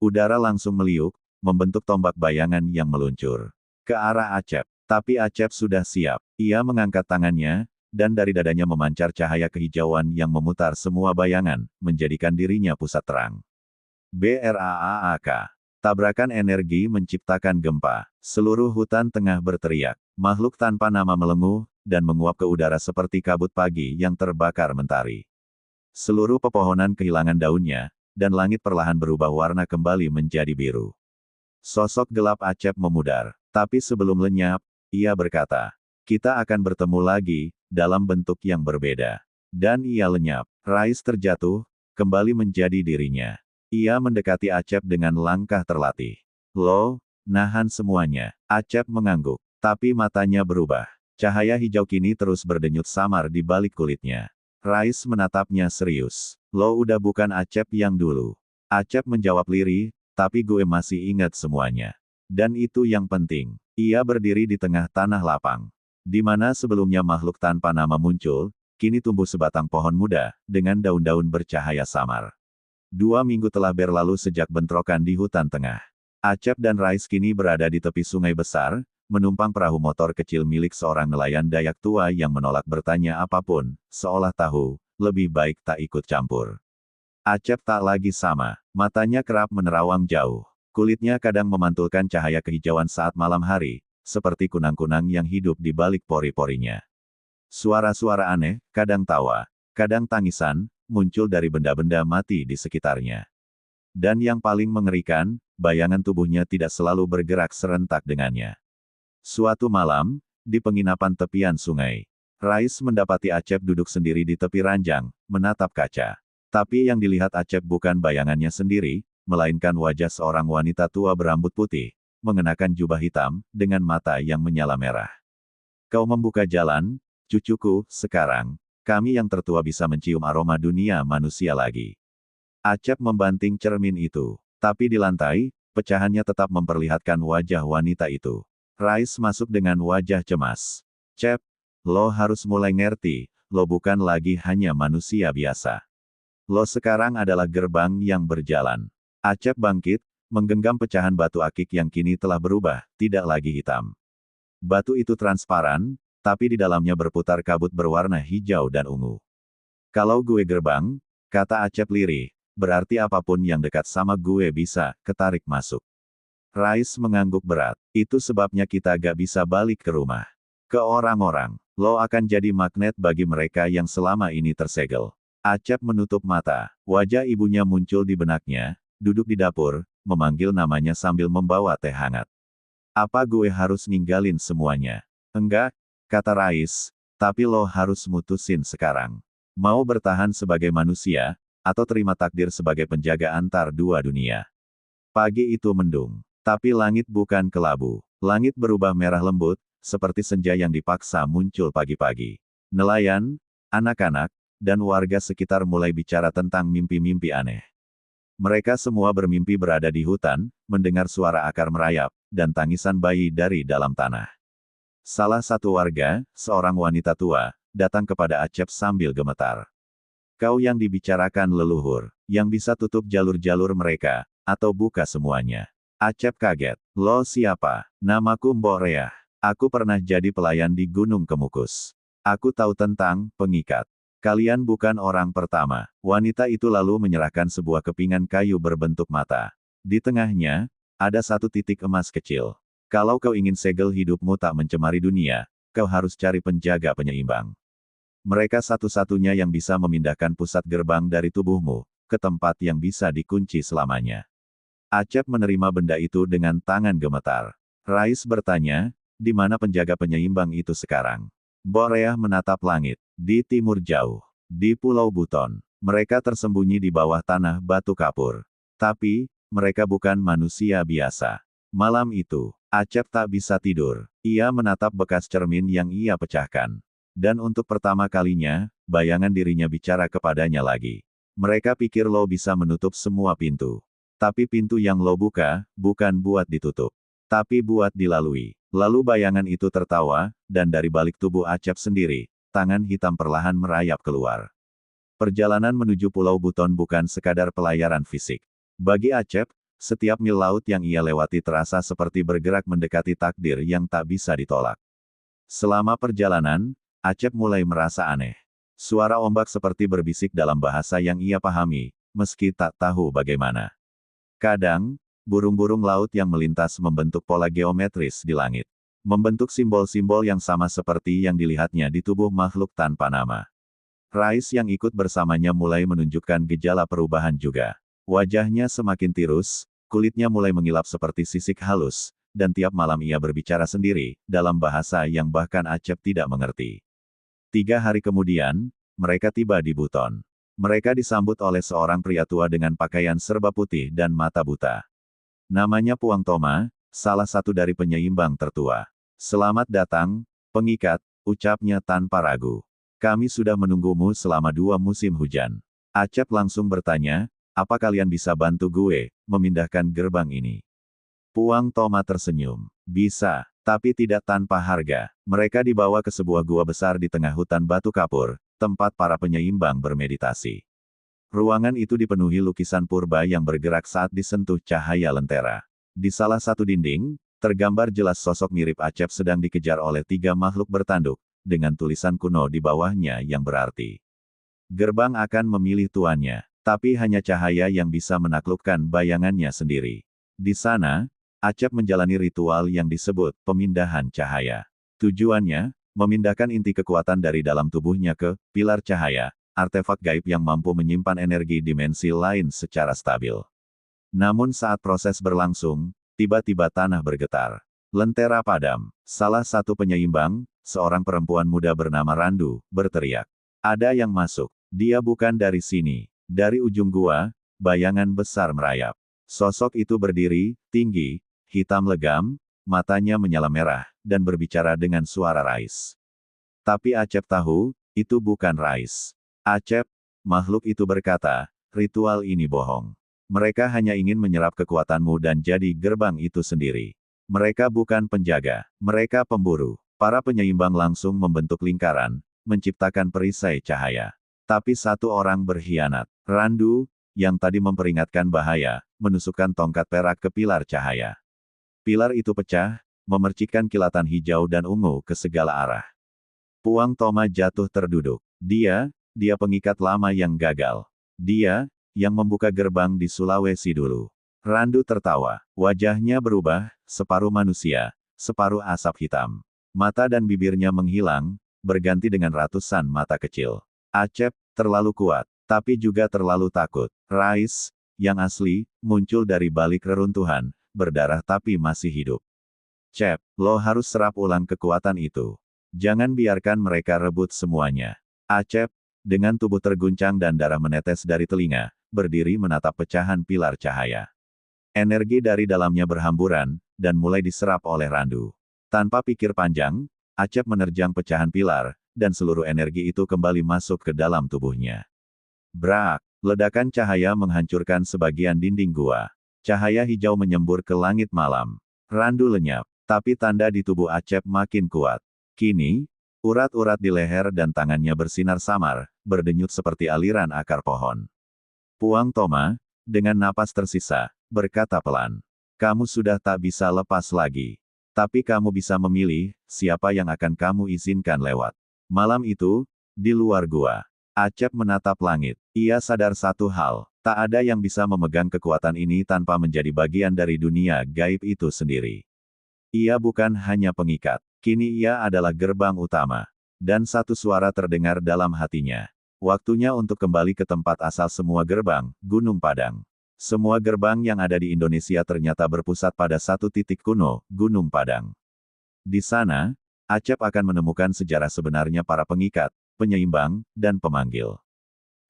Udara langsung meliuk, membentuk tombak bayangan yang meluncur ke arah Acep. Tapi Acep sudah siap. Ia mengangkat tangannya, dan dari dadanya memancar cahaya kehijauan yang memutar semua bayangan, menjadikan dirinya pusat terang. BRAAK. Tabrakan energi menciptakan gempa. Seluruh hutan tengah berteriak. Makhluk tanpa nama melenguh, dan menguap ke udara seperti kabut pagi yang terbakar mentari. Seluruh pepohonan kehilangan daunnya, dan langit perlahan berubah warna kembali menjadi biru. Sosok gelap Acep memudar. Tapi sebelum lenyap, ia berkata, kita akan bertemu lagi, dalam bentuk yang berbeda. Dan ia lenyap. Rais terjatuh, kembali menjadi dirinya. Ia mendekati Acep dengan langkah terlatih. Lo, nahan semuanya. Acep mengangguk. Tapi matanya berubah. Cahaya hijau kini terus berdenyut samar di balik kulitnya. Rais menatapnya serius. Lo udah bukan Acep yang dulu. Acep menjawab lirih, tapi gue masih ingat semuanya. Dan itu yang penting. Ia berdiri di tengah tanah lapang. Di mana sebelumnya makhluk tanpa nama muncul, kini tumbuh sebatang pohon muda, dengan daun-daun bercahaya samar. 2 minggu telah berlalu sejak bentrokan di hutan tengah. Acep dan Rais kini berada di tepi sungai besar, menumpang perahu motor kecil milik seorang nelayan Dayak tua yang menolak bertanya apapun, seolah tahu, lebih baik tak ikut campur. Acep tak lagi sama, matanya kerap menerawang jauh. Kulitnya kadang memantulkan cahaya kehijauan saat malam hari, seperti kunang-kunang yang hidup di balik pori-porinya. Suara-suara aneh, kadang tawa, kadang tangisan, muncul dari benda-benda mati di sekitarnya. Dan yang paling mengerikan, bayangan tubuhnya tidak selalu bergerak serentak dengannya. Suatu malam, di penginapan tepian sungai, Rais mendapati Acep duduk sendiri di tepi ranjang, menatap kaca. Tapi yang dilihat Acep bukan bayangannya sendiri, melainkan wajah seorang wanita tua berambut putih, mengenakan jubah hitam, dengan mata yang menyala merah. Kau membuka jalan, cucuku, sekarang, kami yang tertua bisa mencium aroma dunia manusia lagi. Acep membanting cermin itu. Tapi di lantai, pecahannya tetap memperlihatkan wajah wanita itu. Rais masuk dengan wajah cemas. Cep, lo harus mulai ngerti, lo bukan lagi hanya manusia biasa. Lo sekarang adalah gerbang yang berjalan. Acep bangkit, menggenggam pecahan batu akik yang kini telah berubah, tidak lagi hitam. Batu itu transparan, tapi di dalamnya berputar kabut berwarna hijau dan ungu. Kalau gue gerbang, kata Acep lirih, berarti apapun yang dekat sama gue bisa ketarik masuk. Rais mengangguk berat. Itu sebabnya kita gak bisa balik ke rumah. Ke orang-orang, lo akan jadi magnet bagi mereka yang selama ini tersegel. Acep menutup mata. Wajah ibunya muncul di benaknya, duduk di dapur, memanggil namanya sambil membawa teh hangat. Apa gue harus ninggalin semuanya? Enggak, kata Rais, tapi lo harus mutusin sekarang. Mau bertahan sebagai manusia, atau terima takdir sebagai penjaga antar dua dunia. Pagi itu mendung, tapi langit bukan kelabu. Langit berubah merah lembut, seperti senja yang dipaksa muncul pagi-pagi. Nelayan, anak-anak, dan warga sekitar mulai bicara tentang mimpi-mimpi aneh. Mereka semua bermimpi berada di hutan, mendengar suara akar merayap, dan tangisan bayi dari dalam tanah. Salah satu warga, seorang wanita tua, datang kepada Acep sambil gemetar. Kau yang dibicarakan leluhur, yang bisa tutup jalur-jalur mereka, atau buka semuanya. Acep kaget. Lo siapa? Namaku Mbok Reah. Aku pernah jadi pelayan di Gunung Kemukus. Aku tahu tentang pengikat. Kalian bukan orang pertama. Wanita itu lalu menyerahkan sebuah kepingan kayu berbentuk mata. Di tengahnya, ada satu titik emas kecil. Kalau kau ingin segel hidupmu tak mencemari dunia, kau harus cari penjaga penyeimbang. Mereka satu-satunya yang bisa memindahkan pusat gerbang dari tubuhmu, ke tempat yang bisa dikunci selamanya. Acep menerima benda itu dengan tangan gemetar. Rais bertanya, di mana penjaga penyeimbang itu sekarang? Mbok Reah menatap langit. Di timur jauh. Di Pulau Buton. Mereka tersembunyi di bawah tanah batu kapur. Tapi, mereka bukan manusia biasa. Malam itu, Acep tak bisa tidur. Ia menatap bekas cermin yang ia pecahkan. Dan untuk pertama kalinya, bayangan dirinya bicara kepadanya lagi. Mereka pikir lo bisa menutup semua pintu. Tapi pintu yang lo buka, bukan buat ditutup. Tapi buat dilalui. Lalu bayangan itu tertawa, dan dari balik tubuh Acep sendiri, tangan hitam perlahan merayap keluar. Perjalanan menuju Pulau Buton bukan sekadar pelayaran fisik. Bagi Acep, setiap mil laut yang ia lewati terasa seperti bergerak mendekati takdir yang tak bisa ditolak. Selama perjalanan, Acep mulai merasa aneh. Suara ombak seperti berbisik dalam bahasa yang ia pahami, meski tak tahu bagaimana. Kadang, burung-burung laut yang melintas membentuk pola geometris di langit. Membentuk simbol-simbol yang sama seperti yang dilihatnya di tubuh makhluk tanpa nama. Rais yang ikut bersamanya mulai menunjukkan gejala perubahan juga. Wajahnya semakin tirus, kulitnya mulai mengilap seperti sisik halus, dan tiap malam ia berbicara sendiri, dalam bahasa yang bahkan Acep tidak mengerti. 3 hari kemudian, mereka tiba di Buton. Mereka disambut oleh seorang pria tua dengan pakaian serba putih dan mata buta. Namanya Puang Toma, salah satu dari penyeimbang tertua. Selamat datang, pengikat, ucapnya tanpa ragu. Kami sudah menunggumu selama 2 musim hujan. Acep langsung bertanya, apa kalian bisa bantu gue, memindahkan gerbang ini? Puang Toma tersenyum. Bisa. Tapi tidak tanpa harga. Mereka dibawa ke sebuah gua besar di tengah hutan batu kapur, tempat para penyeimbang bermeditasi. Ruangan itu dipenuhi lukisan purba yang bergerak saat disentuh cahaya lentera. Di salah satu dinding, tergambar jelas sosok mirip Acep sedang dikejar oleh 3 makhluk bertanduk, dengan tulisan kuno di bawahnya yang berarti. Gerbang akan memilih tuannya, tapi hanya cahaya yang bisa menaklukkan bayangannya sendiri. Di sana, Acep menjalani ritual yang disebut pemindahan cahaya. Tujuannya, memindahkan inti kekuatan dari dalam tubuhnya ke pilar cahaya, artefak gaib yang mampu menyimpan energi dimensi lain secara stabil. Namun saat proses berlangsung, tiba-tiba tanah bergetar. Lentera padam. Salah satu penyeimbang, seorang perempuan muda bernama Randu, berteriak. Ada yang masuk. Dia bukan dari sini. Dari ujung gua, bayangan besar merayap. Sosok itu berdiri, tinggi, hitam legam, matanya menyala merah, dan berbicara dengan suara Rais. Tapi Acep tahu, itu bukan Rais. Acep, makhluk itu berkata, ritual ini bohong. Mereka hanya ingin menyerap kekuatanmu dan jadi gerbang itu sendiri. Mereka bukan penjaga, mereka pemburu. Para penyeimbang langsung membentuk lingkaran, menciptakan perisai cahaya. Tapi satu orang berkhianat. Randu, yang tadi memperingatkan bahaya, menusukkan tongkat perak ke pilar cahaya. Pilar itu pecah, memercikkan kilatan hijau dan ungu ke segala arah. Puang Toma jatuh terduduk. Dia pengikat lama yang gagal. Dia, yang membuka gerbang di Sulawesi dulu. Randu tertawa. Wajahnya berubah, separuh manusia, separuh asap hitam. Mata dan bibirnya menghilang, berganti dengan ratusan mata kecil. Acep, terlalu kuat, tapi juga terlalu takut. Rais, yang asli, muncul dari balik reruntuhan, berdarah tapi masih hidup. Cep, lo harus serap ulang kekuatan itu. Jangan biarkan mereka rebut semuanya. Acep, dengan tubuh terguncang dan darah menetes dari telinga, berdiri menatap pecahan pilar cahaya. Energi dari dalamnya berhamburan, dan mulai diserap oleh Randu. Tanpa pikir panjang, Acep menerjang pecahan pilar, dan seluruh energi itu kembali masuk ke dalam tubuhnya. Brak, ledakan cahaya menghancurkan sebagian dinding gua. Cahaya hijau menyembur ke langit malam. Randu lenyap, tapi tanda di tubuh Acep makin kuat. Kini, Urat-urat di leher dan tangannya bersinar samar, berdenyut seperti aliran akar pohon. Puang Toma, dengan napas tersisa, berkata pelan. Kamu sudah tak bisa lepas lagi. Tapi kamu bisa memilih, siapa yang akan kamu izinkan lewat. Malam itu, di luar gua, Acep menatap langit. Ia sadar satu hal, tak ada yang bisa memegang kekuatan ini tanpa menjadi bagian dari dunia gaib itu sendiri. Ia bukan hanya pengikat, kini ia adalah gerbang utama. Dan satu suara terdengar dalam hatinya. Waktunya untuk kembali ke tempat asal semua gerbang, Gunung Padang. Semua gerbang yang ada di Indonesia ternyata berpusat pada satu titik kuno, Gunung Padang. Di sana, Acep akan menemukan sejarah sebenarnya para pengikat, penyeimbang, dan pemanggil.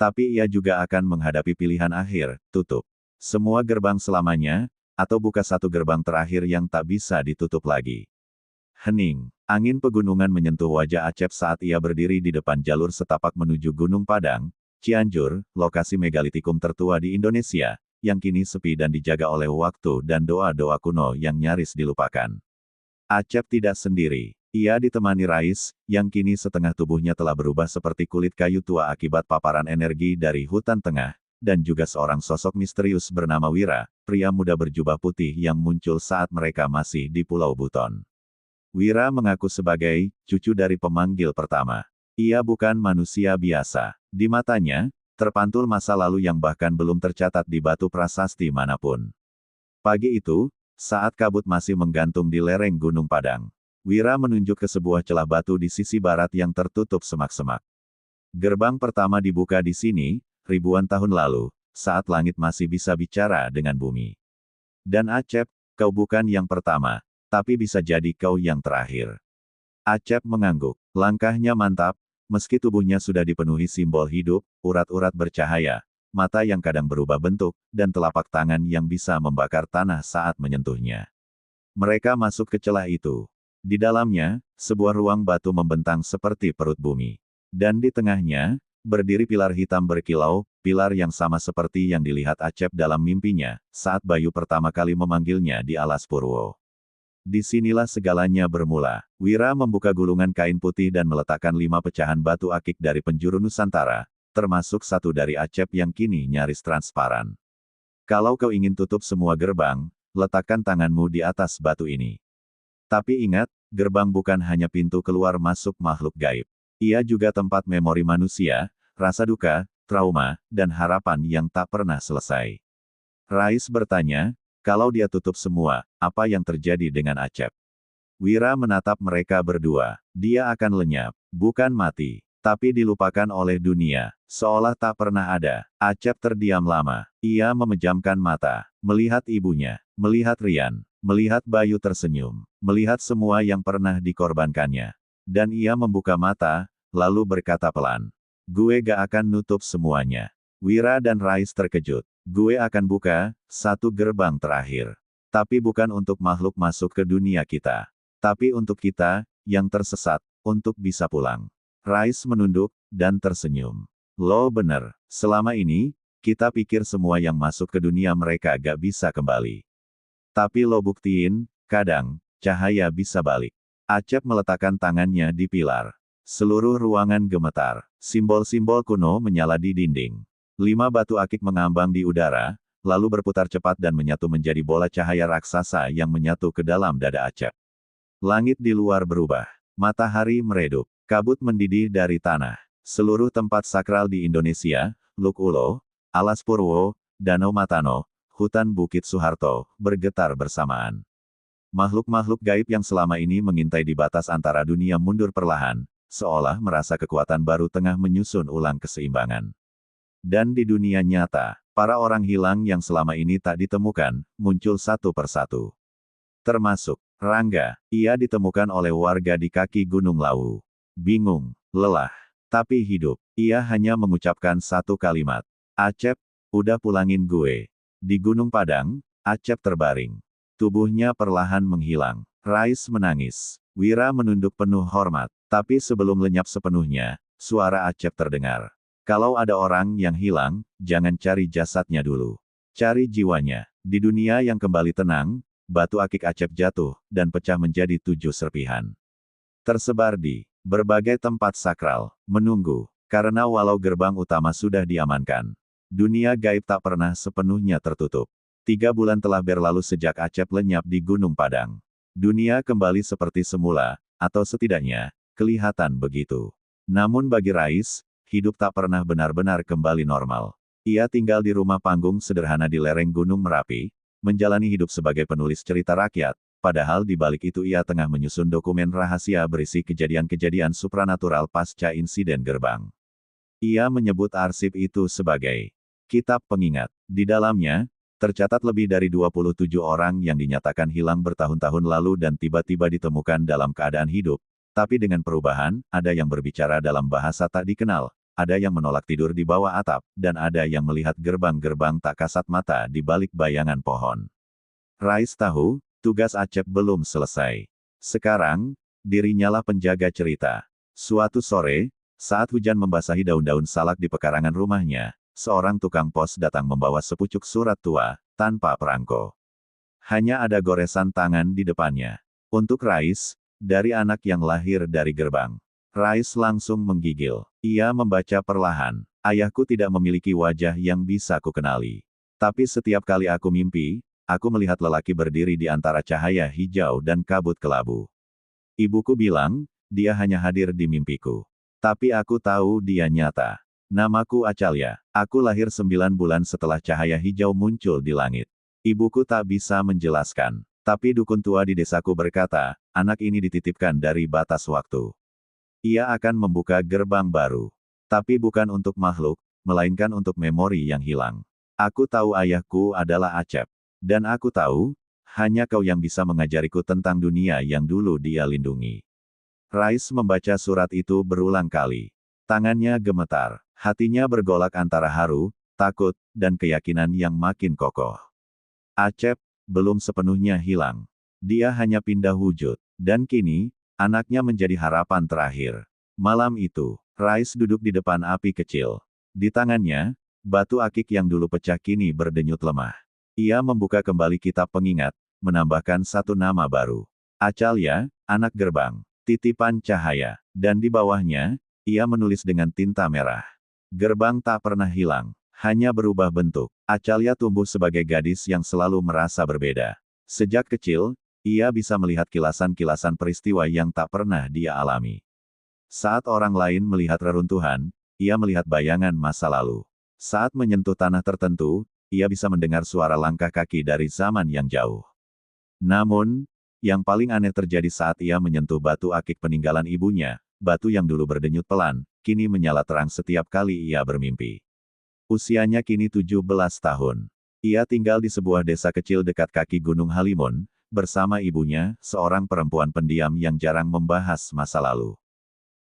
Tapi ia juga akan menghadapi pilihan akhir, tutup semua gerbang selamanya, atau buka satu gerbang terakhir yang tak bisa ditutup lagi. Hening. Angin pegunungan menyentuh wajah Acep saat ia berdiri di depan jalur setapak menuju Gunung Padang, Cianjur, lokasi megalitikum tertua di Indonesia, yang kini sepi dan dijaga oleh waktu dan doa-doa kuno yang nyaris dilupakan. Acep tidak sendiri. Ia ditemani Rais, yang kini setengah tubuhnya telah berubah seperti kulit kayu tua akibat paparan energi dari hutan tengah, dan juga seorang sosok misterius bernama Wira, pria muda berjubah putih yang muncul saat mereka masih di Pulau Buton. Wira mengaku sebagai cucu dari pemanggil pertama. Ia bukan manusia biasa. Di matanya, terpantul masa lalu yang bahkan belum tercatat di batu prasasti manapun. Pagi itu, saat kabut masih menggantung di lereng Gunung Padang, Wira menunjuk ke sebuah celah batu di sisi barat yang tertutup semak-semak. Gerbang pertama dibuka di sini, ribuan tahun lalu, saat langit masih bisa bicara dengan bumi. Dan Acep, kau bukan yang pertama, tapi bisa jadi kau yang terakhir. Acep mengangguk. Langkahnya mantap, meski tubuhnya sudah dipenuhi simbol hidup, urat-urat bercahaya, mata yang kadang berubah bentuk, dan telapak tangan yang bisa membakar tanah saat menyentuhnya. Mereka masuk ke celah itu. Di dalamnya, sebuah ruang batu membentang seperti perut bumi. Dan di tengahnya, berdiri pilar hitam berkilau, pilar yang sama seperti yang dilihat Acep dalam mimpinya, saat Bayu pertama kali memanggilnya di Alas Purwo. Disinilah segalanya bermula. Wira membuka gulungan kain putih dan meletakkan 5 pecahan batu akik dari penjuru Nusantara, termasuk satu dari Acep yang kini nyaris transparan. Kalau kau ingin tutup semua gerbang, letakkan tanganmu di atas batu ini. Tapi ingat, gerbang bukan hanya pintu keluar masuk makhluk gaib. Ia juga tempat memori manusia, rasa duka, trauma, dan harapan yang tak pernah selesai. Rais bertanya, kalau dia tutup semua, apa yang terjadi dengan Acep? Wira menatap mereka berdua. Dia akan lenyap, bukan mati, tapi dilupakan oleh dunia, seolah tak pernah ada. Acep terdiam lama. Ia memejamkan mata, melihat ibunya, melihat Rian, melihat Bayu tersenyum, melihat semua yang pernah dikorbankannya. Dan ia membuka mata, lalu berkata pelan, gue gak akan nutup semuanya. Wira dan Rais terkejut. Gue akan buka satu gerbang terakhir. Tapi bukan untuk makhluk masuk ke dunia kita. Tapi untuk kita, yang tersesat, untuk bisa pulang. Rais menunduk, dan tersenyum. Lo bener, selama ini, kita pikir semua yang masuk ke dunia mereka gak bisa kembali. Tapi lo buktiin, kadang, cahaya bisa balik. Acep meletakkan tangannya di pilar. Seluruh ruangan gemetar. Simbol-simbol kuno menyala di dinding. 5 batu akik mengambang di udara, lalu berputar cepat dan menyatu menjadi bola cahaya raksasa yang menyatu ke dalam dada Acep. Langit di luar berubah. Matahari meredup. Kabut mendidih dari tanah. Seluruh tempat sakral di Indonesia, Luk Ulo, Alas Purwo, Danau Matano, hutan Bukit Soeharto, bergetar bersamaan. Makhluk-makhluk gaib yang selama ini mengintai di batas antara dunia mundur perlahan, seolah merasa kekuatan baru tengah menyusun ulang keseimbangan. Dan di dunia nyata, para orang hilang yang selama ini tak ditemukan, muncul satu persatu. Termasuk Rangga. Ia ditemukan oleh warga di kaki Gunung Lawu. Bingung, lelah, tapi hidup. Ia hanya mengucapkan satu kalimat. Acep, udah pulangin gue. Di Gunung Padang, Acep terbaring. Tubuhnya perlahan menghilang. Rais menangis. Wira menunduk penuh hormat. Tapi sebelum lenyap sepenuhnya, suara Acep terdengar. Kalau ada orang yang hilang, jangan cari jasadnya dulu. Cari jiwanya. Di dunia yang kembali tenang, batu akik Acep jatuh, dan pecah menjadi 7 serpihan. Tersebar di Berbagai tempat sakral menunggu, karena walau gerbang utama sudah diamankan, dunia gaib tak pernah sepenuhnya tertutup. 3 bulan telah berlalu sejak Acep lenyap di Gunung Padang. Dunia kembali seperti semula, atau setidaknya, kelihatan begitu. Namun bagi Rais, hidup tak pernah benar-benar kembali normal. Ia tinggal di rumah panggung sederhana di lereng Gunung Merapi, menjalani hidup sebagai penulis cerita rakyat, padahal di balik itu ia tengah menyusun dokumen rahasia berisi kejadian-kejadian supranatural pasca insiden gerbang. Ia menyebut arsip itu sebagai kitab pengingat. Di dalamnya, tercatat lebih dari 27 orang yang dinyatakan hilang bertahun-tahun lalu dan tiba-tiba ditemukan dalam keadaan hidup. Tapi dengan perubahan, ada yang berbicara dalam bahasa tak dikenal, ada yang menolak tidur di bawah atap, dan ada yang melihat gerbang-gerbang tak kasat mata di balik bayangan pohon. Rais tahu, tugas Acep belum selesai. Sekarang, dirinya lah penjaga cerita. Suatu sore, saat hujan membasahi daun-daun salak di pekarangan rumahnya, seorang tukang pos datang membawa sepucuk surat tua, tanpa perangko. Hanya ada goresan tangan di depannya. Untuk Rais, dari anak yang lahir dari gerbang. Rais langsung menggigil. Ia membaca perlahan. Ayahku tidak memiliki wajah yang bisa kukenali. Tapi setiap kali aku mimpi, aku melihat lelaki berdiri di antara cahaya hijau dan kabut kelabu. Ibuku bilang, dia hanya hadir di mimpiku. Tapi aku tahu dia nyata. Namaku Acalya. Aku lahir 9 bulan setelah cahaya hijau muncul di langit. Ibuku tak bisa menjelaskan. Tapi dukun tua di desaku berkata, anak ini dititipkan dari batas waktu. Ia akan membuka gerbang baru. Tapi bukan untuk makhluk, melainkan untuk memori yang hilang. Aku tahu ayahku adalah Acep. Dan aku tahu, hanya kau yang bisa mengajariku tentang dunia yang dulu dia lindungi. Rais membaca surat itu berulang kali. Tangannya gemetar. Hatinya bergolak antara haru, takut, dan keyakinan yang makin kokoh. Acep belum sepenuhnya hilang. Dia hanya pindah wujud. Dan kini, anaknya menjadi harapan terakhir. Malam itu, Rais duduk di depan api kecil. Di tangannya, batu akik yang dulu pecah kini berdenyut lemah. Ia membuka kembali kitab pengingat, menambahkan satu nama baru. Acalya, anak gerbang, titipan cahaya. Dan di bawahnya, ia menulis dengan tinta merah. Gerbang tak pernah hilang, hanya berubah bentuk. Acalya tumbuh sebagai gadis yang selalu merasa berbeda. Sejak kecil, ia bisa melihat kilasan-kilasan peristiwa yang tak pernah dia alami. Saat orang lain melihat reruntuhan, ia melihat bayangan masa lalu. Saat menyentuh tanah tertentu, ia bisa mendengar suara langkah kaki dari zaman yang jauh. Namun, yang paling aneh terjadi saat ia menyentuh batu akik peninggalan ibunya, batu yang dulu berdenyut pelan, kini menyala terang setiap kali ia bermimpi. Usianya kini 17 tahun. Ia tinggal di sebuah desa kecil dekat kaki Gunung Halimun, bersama ibunya, seorang perempuan pendiam yang jarang membahas masa lalu.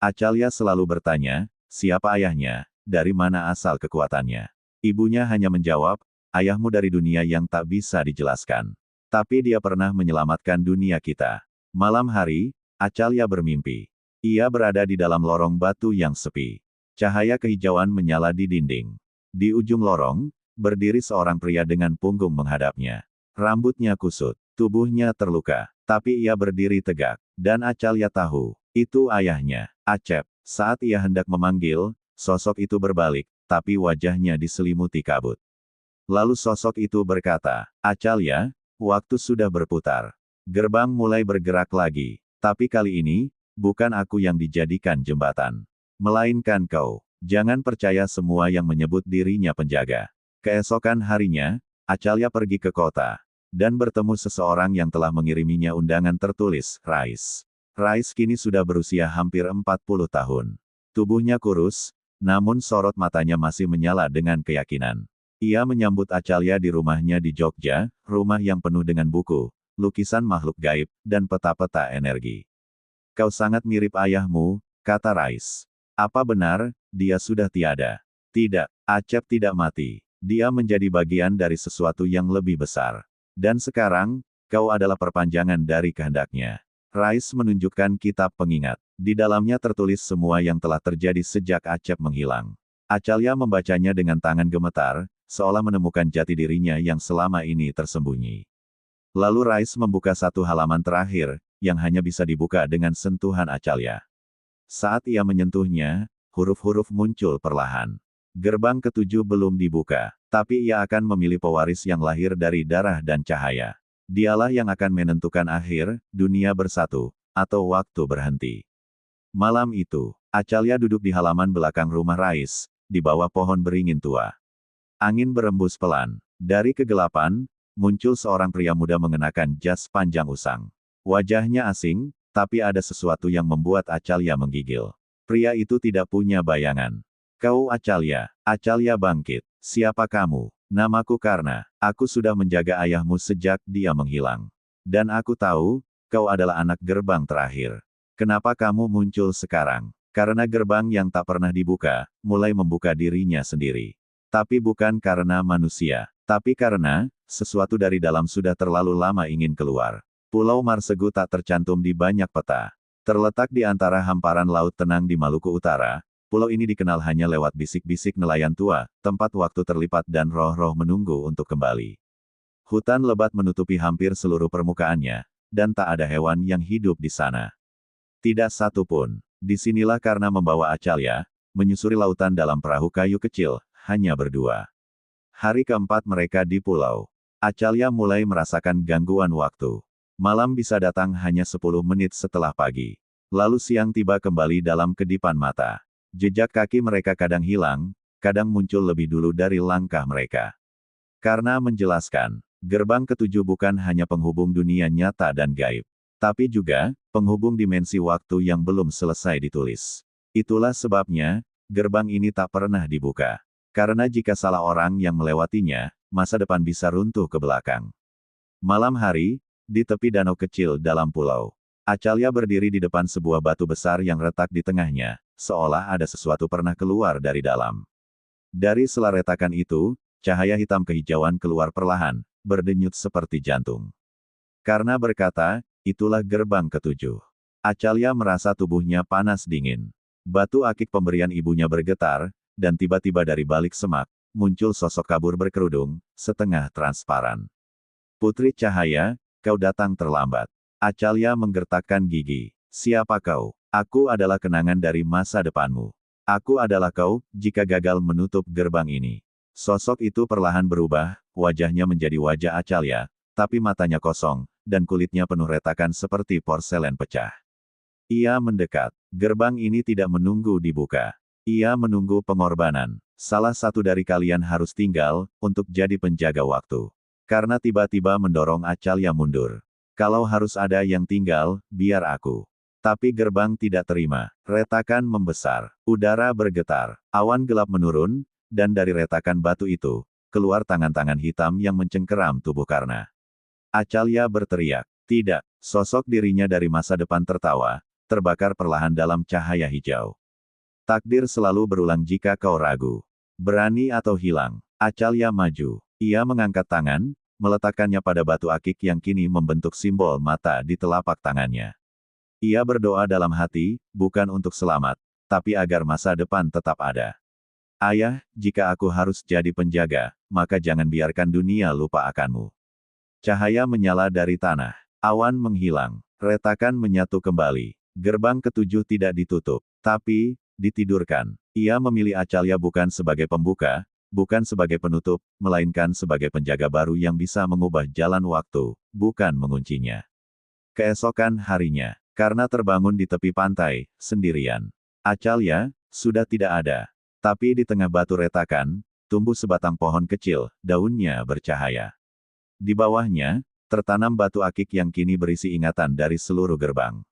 Acalya selalu bertanya, siapa ayahnya, dari mana asal kekuatannya. Ibunya hanya menjawab, ayahmu dari dunia yang tak bisa dijelaskan. Tapi dia pernah menyelamatkan dunia kita. Malam hari, Acalya bermimpi. Ia berada di dalam lorong batu yang sepi. Cahaya kehijauan menyala di dinding. Di ujung lorong, berdiri seorang pria dengan punggung menghadapnya. Rambutnya kusut, tubuhnya terluka, tapi ia berdiri tegak. Dan Acalya tahu, itu ayahnya, Acep. Saat ia hendak memanggil, sosok itu berbalik, tapi wajahnya diselimuti kabut. Lalu sosok itu berkata, Acalya, waktu sudah berputar. Gerbang mulai bergerak lagi. Tapi kali ini, bukan aku yang dijadikan jembatan. Melainkan kau. Jangan percaya semua yang menyebut dirinya penjaga. Keesokan harinya, Acalya pergi ke kota. Dan bertemu seseorang yang telah mengiriminya undangan tertulis, Rais. Rais kini sudah berusia hampir 40 tahun. Tubuhnya kurus, namun sorot matanya masih menyala dengan keyakinan. Ia menyambut Acalya di rumahnya di Jogja, rumah yang penuh dengan buku, lukisan makhluk gaib, dan peta-peta energi. Kau sangat mirip ayahmu, kata Rais. Apa benar, dia sudah tiada? Tidak, Acep tidak mati. Dia menjadi bagian dari sesuatu yang lebih besar. Dan sekarang, kau adalah perpanjangan dari kehendaknya. Rais menunjukkan kitab pengingat. Di dalamnya tertulis semua yang telah terjadi sejak Acep menghilang. Acalya membacanya dengan tangan gemetar, seolah menemukan jati dirinya yang selama ini tersembunyi. Lalu Rais membuka satu halaman terakhir, yang hanya bisa dibuka dengan sentuhan Acalya. Saat ia menyentuhnya, huruf-huruf muncul perlahan. Gerbang ketujuh belum dibuka, tapi ia akan memilih pewaris yang lahir dari darah dan cahaya. Dialah yang akan menentukan akhir, dunia bersatu, atau waktu berhenti. Malam itu, Acalya duduk di halaman belakang rumah Rais, di bawah pohon beringin tua. Angin berembus pelan. Dari kegelapan, muncul seorang pria muda mengenakan jas panjang usang. Wajahnya asing, tapi ada sesuatu yang membuat Acalya menggigil. Pria itu tidak punya bayangan. Kau Acalya. Acalya bangkit. Siapa kamu? Namaku Karna. Aku sudah menjaga ayahmu sejak dia menghilang. Dan aku tahu, kau adalah anak gerbang terakhir. Kenapa kamu muncul sekarang? Karena gerbang yang tak pernah dibuka, mulai membuka dirinya sendiri. Tapi bukan karena manusia. Tapi karena, sesuatu dari dalam sudah terlalu lama ingin keluar. Pulau Marsegu tak tercantum di banyak peta. Terletak di antara hamparan laut tenang di Maluku Utara, pulau ini dikenal hanya lewat bisik-bisik nelayan tua, tempat waktu terlipat dan roh-roh menunggu untuk kembali. Hutan lebat menutupi hampir seluruh permukaannya, dan tak ada hewan yang hidup di sana. Tidak satu pun. Disinilah Karna membawa Acalya, menyusuri lautan dalam perahu kayu kecil, hanya berdua. Hari keempat mereka di pulau. Acalya mulai merasakan gangguan waktu. Malam bisa datang hanya 10 menit setelah pagi. Lalu siang tiba kembali dalam kedipan mata. Jejak kaki mereka kadang hilang, kadang muncul lebih dulu dari langkah mereka. Karna menjelaskan, gerbang ketujuh bukan hanya penghubung dunia nyata dan gaib, tapi juga penghubung dimensi waktu yang belum selesai ditulis. Itulah sebabnya, gerbang ini tak pernah dibuka. Karena jika salah orang yang melewatinya, masa depan bisa runtuh ke belakang. Malam hari, di tepi danau kecil dalam pulau, Acalya berdiri di depan sebuah batu besar yang retak di tengahnya, seolah ada sesuatu pernah keluar dari dalam. Dari sela retakan itu, cahaya hitam kehijauan keluar perlahan, berdenyut seperti jantung. Karna berkata, itulah gerbang ketujuh. Acalya merasa tubuhnya panas dingin. Batu akik pemberian ibunya bergetar, dan tiba-tiba dari balik semak, muncul sosok kabur berkerudung, setengah transparan. Putri Cahaya, kau datang terlambat. Acalya menggertakkan gigi. Siapa kau? Aku adalah kenangan dari masa depanmu. Aku adalah kau, jika gagal menutup gerbang ini. Sosok itu perlahan berubah, wajahnya menjadi wajah Acalya, tapi matanya kosong, dan kulitnya penuh retakan seperti porselen pecah. Ia mendekat. Gerbang ini tidak menunggu dibuka. Ia menunggu pengorbanan. Salah satu dari kalian harus tinggal, untuk jadi penjaga waktu. Karena tiba-tiba mendorong Acalya mundur. Kalau harus ada yang tinggal, biar aku. Tapi gerbang tidak terima. Retakan membesar. Udara bergetar. Awan gelap menurun, dan dari retakan batu itu, keluar tangan-tangan hitam yang mencengkeram tubuh Karna. Acalya berteriak. Tidak. Sosok dirinya dari masa depan tertawa, terbakar perlahan dalam cahaya hijau. Takdir selalu berulang jika kau ragu. Berani atau hilang. Acalya maju. Ia mengangkat tangan, meletakkannya pada batu akik yang kini membentuk simbol mata di telapak tangannya. Ia berdoa dalam hati, bukan untuk selamat, tapi agar masa depan tetap ada. Ayah, jika aku harus jadi penjaga, maka jangan biarkan dunia lupa akanmu. Cahaya menyala dari tanah. Awan menghilang. Retakan menyatu kembali. Gerbang ketujuh tidak ditutup, tapi ditidurkan. Ia memilih Acalya bukan sebagai pembuka, bukan sebagai penutup, melainkan sebagai penjaga baru yang bisa mengubah jalan waktu, bukan menguncinya. Keesokan harinya, Karna terbangun di tepi pantai, sendirian. Acalya sudah tidak ada. Tapi di tengah batu retakan, tumbuh sebatang pohon kecil, daunnya bercahaya. Di bawahnya, tertanam batu akik yang kini berisi ingatan dari seluruh gerbang.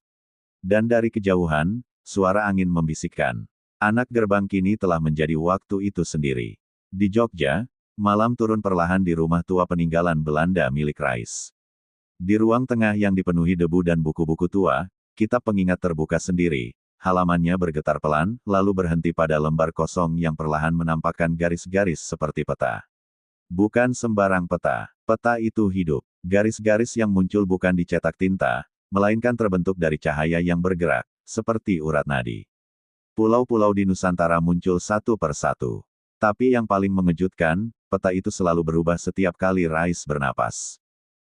Dan dari kejauhan, suara angin membisikkan. Anak gerbang kini telah menjadi waktu itu sendiri. Di Jogja, malam turun perlahan di rumah tua peninggalan Belanda milik Rais. Di ruang tengah yang dipenuhi debu dan buku-buku tua, kitab pengingat terbuka sendiri, halamannya bergetar pelan, lalu berhenti pada lembar kosong yang perlahan menampakkan garis-garis seperti peta. Bukan sembarang peta. Peta itu hidup. Garis-garis yang muncul bukan dicetak tinta, melainkan terbentuk dari cahaya yang bergerak, seperti urat nadi. Pulau-pulau di Nusantara muncul satu persatu. Tapi yang paling mengejutkan, peta itu selalu berubah setiap kali Rais bernapas.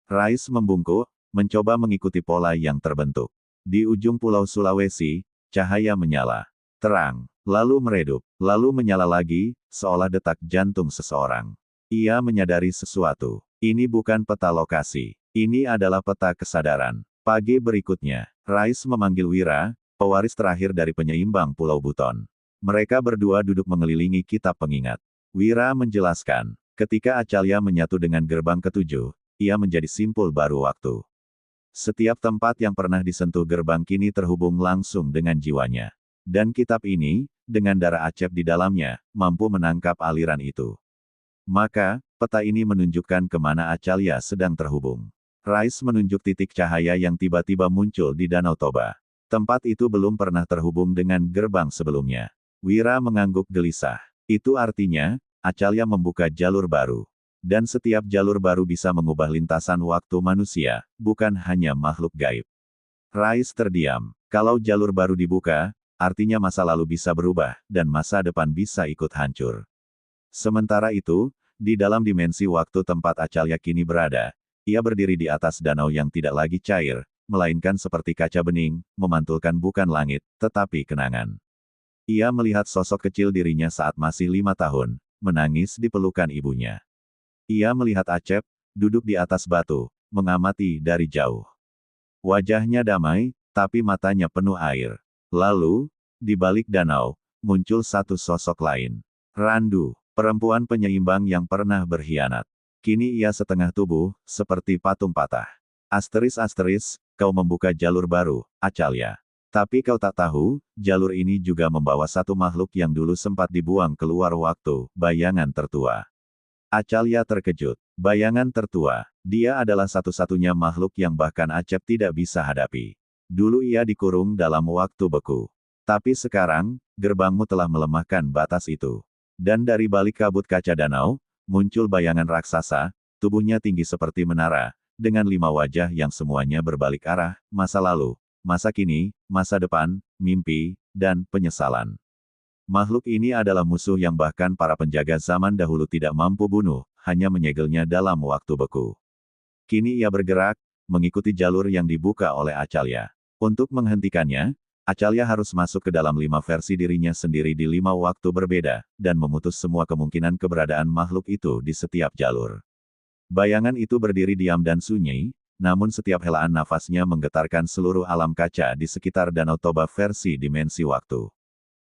Rais membungkuk, mencoba mengikuti pola yang terbentuk. Di ujung pulau Sulawesi, Cahaya menyala. Terang. Lalu meredup. Lalu menyala lagi, seolah detak jantung seseorang. Ia menyadari sesuatu. Ini bukan peta lokasi. Ini adalah peta kesadaran. Pagi berikutnya, Rais memanggil Wira, pewaris terakhir dari penyeimbang Pulau Buton. Mereka berdua duduk mengelilingi kitab pengingat. Wira menjelaskan, ketika Acalya menyatu dengan gerbang ketujuh, ia menjadi simpul baru waktu. Setiap tempat yang pernah disentuh gerbang kini terhubung langsung dengan jiwanya. Dan kitab ini, dengan darah Acep di dalamnya, mampu menangkap aliran itu. Maka, peta ini menunjukkan kemana Acalya sedang terhubung. Rais menunjuk titik cahaya yang tiba-tiba muncul di Danau Toba. Tempat itu belum pernah terhubung dengan gerbang sebelumnya. Wira mengangguk gelisah. Itu artinya, Acalya membuka jalur baru. Dan setiap jalur baru bisa mengubah lintasan waktu manusia, bukan hanya makhluk gaib. Rais terdiam. Kalau jalur baru dibuka, artinya masa lalu bisa berubah, dan masa depan bisa ikut hancur. Sementara itu, di dalam dimensi waktu tempat Acalya kini berada, ia berdiri di atas danau yang tidak lagi cair, melainkan seperti kaca bening, memantulkan bukan langit, tetapi kenangan. Ia melihat sosok kecil dirinya saat masih 5 tahun, menangis di pelukan ibunya. Ia melihat Acep, duduk di atas batu, mengamati dari jauh. Wajahnya damai, tapi matanya penuh air. Lalu, di balik danau, muncul satu sosok lain. Randu, perempuan penyeimbang yang pernah berkhianat. Kini ia setengah tubuh, seperti patung patah. Asteris, kau membuka jalur baru, Acalya. Tapi kau tak tahu, jalur ini juga membawa satu makhluk yang dulu sempat dibuang keluar waktu, bayangan tertua. Acalya terkejut. Bayangan tertua. Dia adalah satu-satunya makhluk yang bahkan Acep tidak bisa hadapi. Dulu ia dikurung dalam waktu beku. Tapi sekarang, gerbangmu telah melemahkan batas itu. Dan dari balik kabut kaca danau, muncul bayangan raksasa, tubuhnya tinggi seperti menara, dengan 5 wajah yang semuanya berbalik arah, masa lalu, masa kini, masa depan, mimpi, dan penyesalan. Makhluk ini adalah musuh yang bahkan para penjaga zaman dahulu tidak mampu bunuh, hanya menyegelnya dalam waktu beku. Kini ia bergerak, mengikuti jalur yang dibuka oleh Acalya. Untuk menghentikannya, Acalya harus masuk ke dalam 5 versi dirinya sendiri di 5 waktu berbeda, dan memutus semua kemungkinan keberadaan makhluk itu di setiap jalur. Bayangan itu berdiri diam dan sunyi, namun setiap helaan nafasnya menggetarkan seluruh alam kaca di sekitar Danau Toba versi dimensi waktu.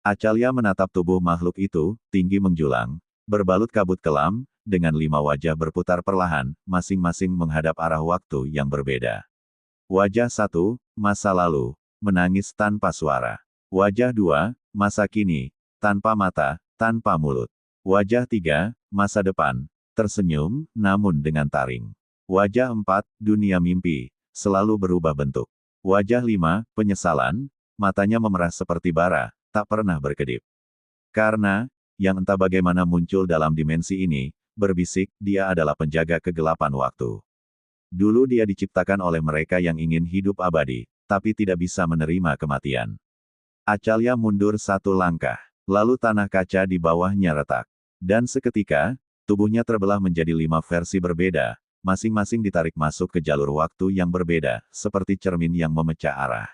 Acalya menatap tubuh makhluk itu, tinggi menjulang, berbalut kabut kelam, dengan 5 wajah berputar perlahan, masing-masing menghadap arah waktu yang berbeda. Wajah 1, masa lalu, menangis tanpa suara. Wajah 2, masa kini, tanpa mata, tanpa mulut. Wajah 3, masa depan, tersenyum, namun dengan taring. Wajah 4, dunia mimpi, selalu berubah bentuk. Wajah 5, penyesalan, matanya memerah seperti bara, tak pernah berkedip. Karena, yang entah bagaimana muncul dalam dimensi ini, berbisik, dia adalah penjaga kegelapan waktu. Dulu dia diciptakan oleh mereka yang ingin hidup abadi, tapi tidak bisa menerima kematian. Acalya mundur 1 langkah, lalu tanah kaca di bawahnya retak. Dan seketika, tubuhnya terbelah menjadi 5 versi berbeda, masing-masing ditarik masuk ke jalur waktu yang berbeda, seperti cermin yang memecah arah.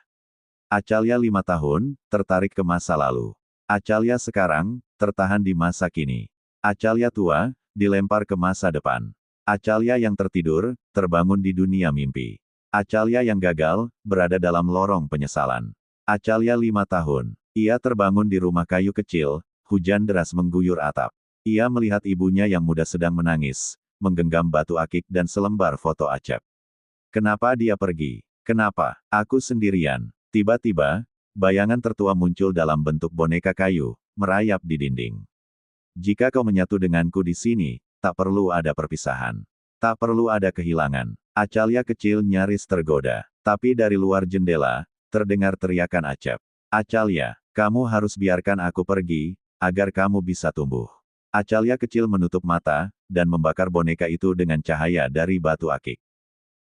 Acalya 5 tahun, tertarik ke masa lalu. Acalya sekarang, tertahan di masa kini. Acalya tua, dilempar ke masa depan. Acalya yang tertidur, terbangun di dunia mimpi. Acalya yang gagal, berada dalam lorong penyesalan. Acalya 5 tahun. Ia terbangun di rumah kayu kecil, hujan deras mengguyur atap. Ia melihat ibunya yang muda sedang menangis, menggenggam batu akik dan selembar foto Acep. Kenapa dia pergi? Kenapa? Aku sendirian. Tiba-tiba, bayangan tertua muncul dalam bentuk boneka kayu, merayap di dinding. Jika kau menyatu denganku di sini, tak perlu ada perpisahan. Tak perlu ada kehilangan. Acalya kecil nyaris tergoda. Tapi dari luar jendela, terdengar teriakan Acep. Acalya, kamu harus biarkan aku pergi, agar kamu bisa tumbuh. Acalya kecil menutup mata, dan membakar boneka itu dengan cahaya dari batu akik.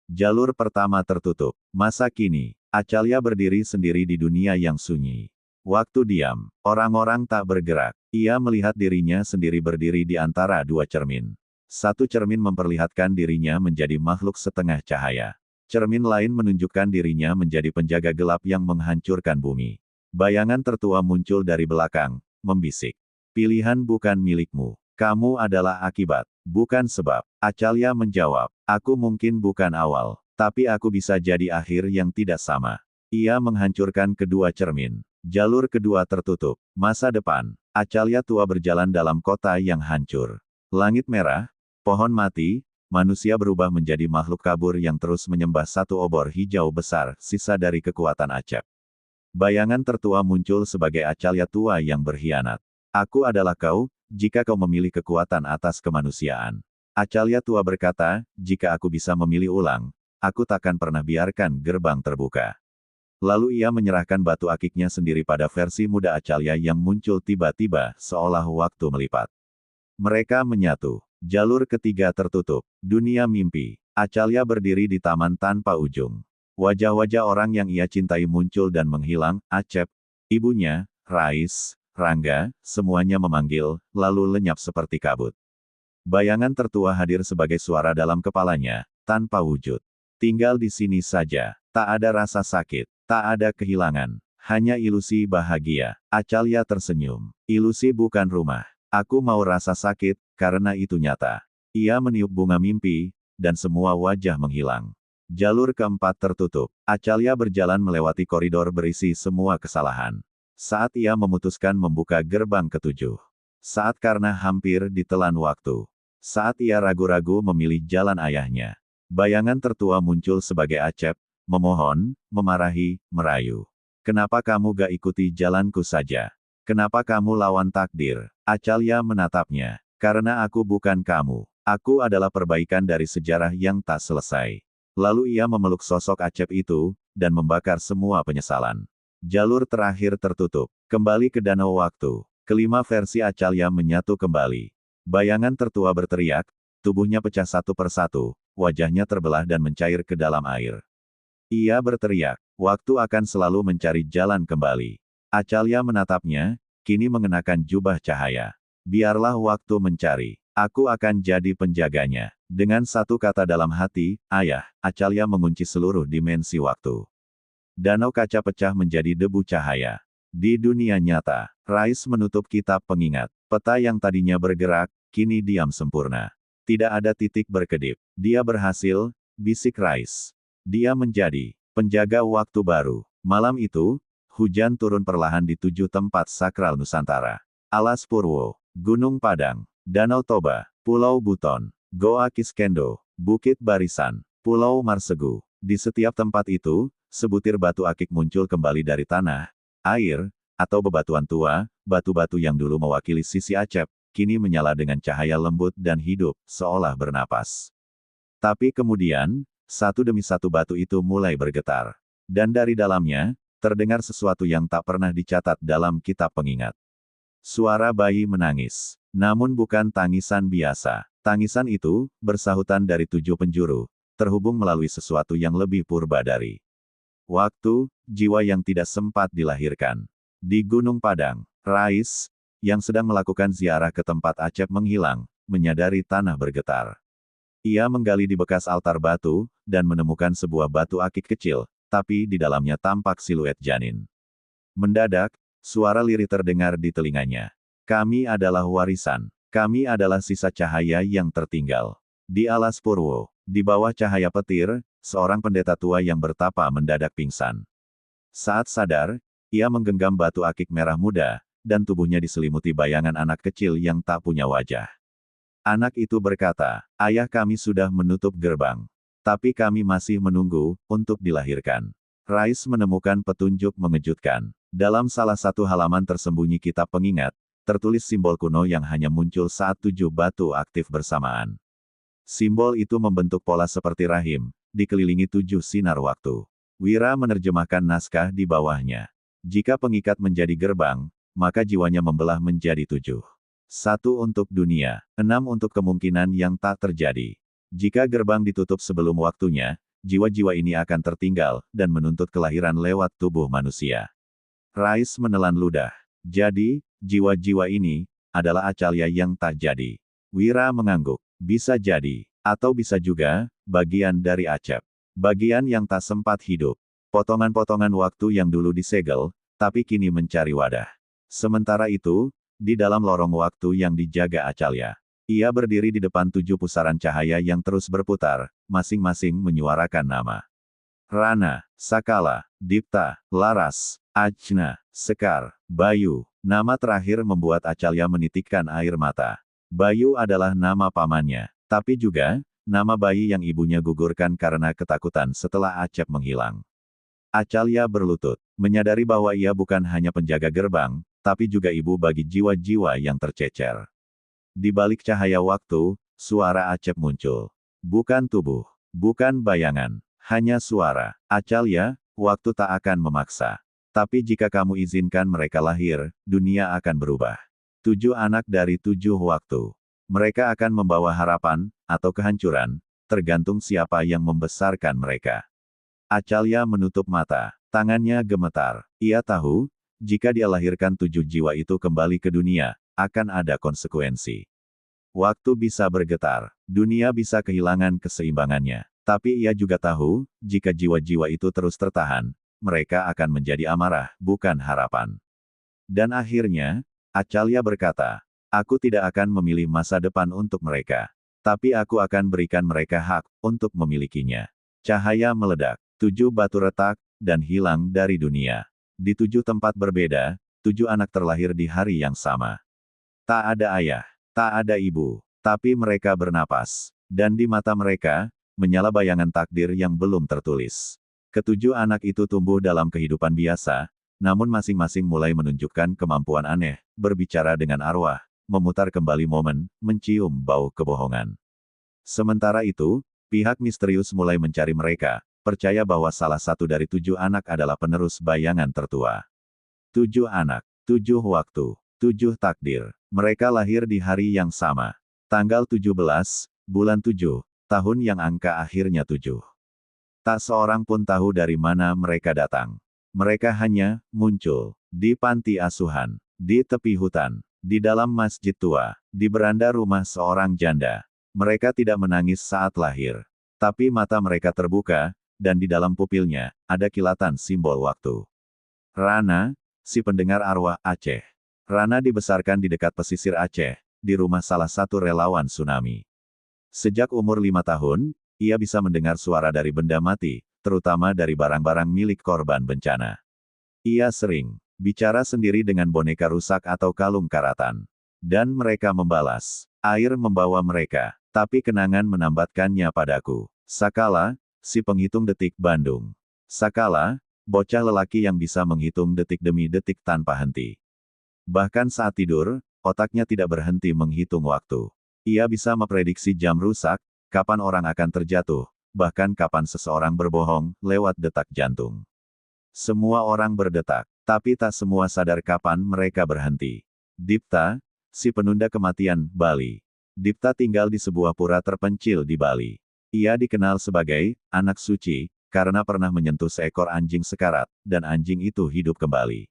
Jalur pertama tertutup. Masa kini, Acalya berdiri sendiri di dunia yang sunyi. Waktu diam. Orang-orang tak bergerak. Ia melihat dirinya sendiri berdiri di antara 2 cermin. Satu cermin memperlihatkan dirinya menjadi makhluk setengah cahaya. Cermin lain menunjukkan dirinya menjadi penjaga gelap yang menghancurkan bumi. Bayangan tertua muncul dari belakang, membisik. Pilihan bukan milikmu. Kamu adalah akibat, bukan sebab. Acalya menjawab, aku mungkin bukan awal, tapi aku bisa jadi akhir yang tidak sama. Ia menghancurkan kedua cermin. Jalur kedua tertutup. Masa depan. Acalya tua berjalan dalam kota yang hancur. Langit merah, pohon mati, manusia berubah menjadi makhluk kabur yang terus menyembah satu obor hijau besar, sisa dari kekuatan Acep. Bayangan tertua muncul sebagai Acalya tua yang berkhianat. Aku adalah kau, jika kau memilih kekuatan atas kemanusiaan. Acalya tua berkata, jika aku bisa memilih ulang, aku takkan pernah biarkan gerbang terbuka. Lalu ia menyerahkan batu akiknya sendiri pada versi muda Acalya yang muncul tiba-tiba, seolah waktu melipat. Mereka menyatu. Jalur ketiga tertutup. Dunia mimpi. Acalya berdiri di taman tanpa ujung. Wajah-wajah orang yang ia cintai muncul dan menghilang, Acep, ibunya, Rais, Rangga, semuanya memanggil, lalu lenyap seperti kabut. Bayangan tertua hadir sebagai suara dalam kepalanya, tanpa wujud. Tinggal di sini saja, tak ada rasa sakit, tak ada kehilangan, hanya ilusi bahagia. Acalya tersenyum. Ilusi bukan rumah. Aku mau rasa sakit, karena itu nyata. Ia meniup bunga mimpi, dan semua wajah menghilang. Jalur keempat tertutup. Acalya berjalan melewati koridor berisi semua kesalahan. Saat ia memutuskan membuka gerbang ketujuh. Saat karena hampir ditelan waktu. Saat ia ragu-ragu memilih jalan ayahnya. Bayangan tertua muncul sebagai Acep, memohon, memarahi, merayu. Kenapa kamu gak ikuti jalanku saja? Kenapa kamu lawan takdir? Acalya menatapnya. Karena aku bukan kamu. Aku adalah perbaikan dari sejarah yang tak selesai. Lalu ia memeluk sosok Acep itu, dan membakar semua penyesalan. Jalur terakhir tertutup. Kembali ke danau waktu. Kelima versi Acalya menyatu kembali. Bayangan tertua berteriak, tubuhnya pecah satu persatu, wajahnya terbelah dan mencair ke dalam air. Ia berteriak, waktu akan selalu mencari jalan kembali. Acalya menatapnya, kini mengenakan jubah cahaya. Biarlah waktu mencari. Aku akan jadi penjaganya. Dengan satu kata dalam hati, ayah, Acalya mengunci seluruh dimensi waktu. Danau kaca pecah menjadi debu cahaya. Di dunia nyata, Rais menutup kitab pengingat. Peta yang tadinya bergerak, kini diam sempurna. Tidak ada titik berkedip. Dia berhasil, bisik Rais. Dia menjadi penjaga waktu baru. Malam itu, hujan turun perlahan di 7 tempat sakral Nusantara. Alas Purwo, Gunung Padang, Danau Toba, Pulau Buton, Goa Kiskendo, Bukit Barisan, Pulau Marsegu. Di setiap tempat itu, sebutir batu akik muncul kembali dari tanah, air, atau bebatuan tua, batu-batu yang dulu mewakili sisi Acep, kini menyala dengan cahaya lembut dan hidup, seolah bernapas. Tapi kemudian, satu demi satu batu itu mulai bergetar. Dan dari dalamnya, terdengar sesuatu yang tak pernah dicatat dalam kitab pengingat. Suara bayi menangis. Namun bukan tangisan biasa. Tangisan itu, bersahutan dari 7 penjuru, terhubung melalui sesuatu yang lebih purba dari waktu, jiwa yang tidak sempat dilahirkan. Di Gunung Padang, Rais, yang sedang melakukan ziarah ke tempat Acep menghilang, menyadari tanah bergetar. Ia menggali di bekas altar batu, dan menemukan sebuah batu akik kecil, tapi di dalamnya tampak siluet janin. Mendadak, suara lirih terdengar di telinganya. Kami adalah warisan. Kami adalah sisa cahaya yang tertinggal. Di alas Purwo, di bawah cahaya petir, seorang pendeta tua yang bertapa mendadak pingsan. Saat sadar, ia menggenggam batu akik merah muda, dan tubuhnya diselimuti bayangan anak kecil yang tak punya wajah. Anak itu berkata, ayah kami sudah menutup gerbang. Tapi kami masih menunggu, untuk dilahirkan. Rais menemukan petunjuk mengejutkan. Dalam salah satu halaman tersembunyi kitab pengingat, tertulis simbol kuno yang hanya muncul saat 7 batu aktif bersamaan. Simbol itu membentuk pola seperti rahim, dikelilingi 7 sinar waktu. Wira menerjemahkan naskah di bawahnya. Jika pengikat menjadi gerbang, maka jiwanya membelah menjadi 7. 1 untuk dunia, 6 untuk kemungkinan yang tak terjadi. Jika gerbang ditutup sebelum waktunya, jiwa-jiwa ini akan tertinggal, dan menuntut kelahiran lewat tubuh manusia. Rais menelan ludah. Jadi, jiwa-jiwa ini, adalah Acalya yang tak jadi. Wira mengangguk. Bisa jadi, atau bisa juga, bagian dari Acep. Bagian yang tak sempat hidup. Potongan-potongan waktu yang dulu disegel, tapi kini mencari wadah. Sementara itu, di dalam lorong waktu yang dijaga Acalya, ia berdiri di depan 7 pusaran cahaya yang terus berputar, masing-masing menyuarakan nama. Rana, Sakala, Dipta, Laras, Ajna, Sekar, Bayu. Nama terakhir membuat Acalya menitikkan air mata. Bayu adalah nama pamannya, tapi juga nama bayi yang ibunya gugurkan karena ketakutan setelah Acep menghilang. Acalya berlutut, menyadari bahwa ia bukan hanya penjaga gerbang, tapi juga ibu bagi jiwa-jiwa yang tercecer. Di balik cahaya waktu, suara Acep muncul. Bukan tubuh, bukan bayangan, hanya suara. Acalya, waktu tak akan memaksa. Tapi jika kamu izinkan mereka lahir, dunia akan berubah. 7 anak dari 7 waktu. Mereka akan membawa harapan, atau kehancuran, tergantung siapa yang membesarkan mereka. Acalya menutup mata, tangannya gemetar. Ia tahu, jika dia lahirkan 7 jiwa itu kembali ke dunia, akan ada konsekuensi. Waktu bisa bergetar, dunia bisa kehilangan keseimbangannya. Tapi ia juga tahu, jika jiwa-jiwa itu terus tertahan, mereka akan menjadi amarah, bukan harapan. Dan akhirnya, Acalya berkata, aku tidak akan memilih masa depan untuk mereka. Tapi aku akan berikan mereka hak untuk memilikinya. Cahaya meledak, 7 batu retak, dan hilang dari dunia. Di 7 tempat berbeda, 7 anak terlahir di hari yang sama. Tak ada ayah, tak ada ibu, tapi mereka bernapas. Dan di mata mereka, menyala bayangan takdir yang belum tertulis. Ketujuh anak itu tumbuh dalam kehidupan biasa, namun masing-masing mulai menunjukkan kemampuan aneh, berbicara dengan arwah, memutar kembali momen, mencium bau kebohongan. Sementara itu, pihak misterius mulai mencari mereka, percaya bahwa salah satu dari 7 anak adalah penerus bayangan tertua. 7 anak, 7 waktu, 7 takdir. Mereka lahir di hari yang sama. Tanggal 17, bulan 7, tahun yang angka akhirnya 7. Tak seorang pun tahu dari mana mereka datang. Mereka hanya muncul di panti asuhan, di tepi hutan, di dalam masjid tua, di beranda rumah seorang janda. Mereka tidak menangis saat lahir. Tapi mata mereka terbuka, dan di dalam pupilnya, ada kilatan simbol waktu. Rana, si pendengar arwah Aceh. Rana dibesarkan di dekat pesisir Aceh, di rumah salah satu relawan tsunami. Sejak umur 5 tahun, ia bisa mendengar suara dari benda mati, terutama dari barang-barang milik korban bencana. Ia sering bicara sendiri dengan boneka rusak atau kalung karatan. Dan mereka membalas. Air membawa mereka, tapi kenangan menambatkannya padaku. Sakala, si penghitung detik Bandung. Sakala, bocah lelaki yang bisa menghitung detik demi detik tanpa henti. Bahkan saat tidur, otaknya tidak berhenti menghitung waktu. Ia bisa memprediksi jam rusak, kapan orang akan terjatuh, bahkan kapan seseorang berbohong, lewat detak jantung. Semua orang berdetak, tapi tak semua sadar kapan mereka berhenti. Dipta, si penunda kematian, Bali. Dipta tinggal di sebuah pura terpencil di Bali. Ia dikenal sebagai anak suci, karena pernah menyentuh seekor anjing sekarat, dan anjing itu hidup kembali.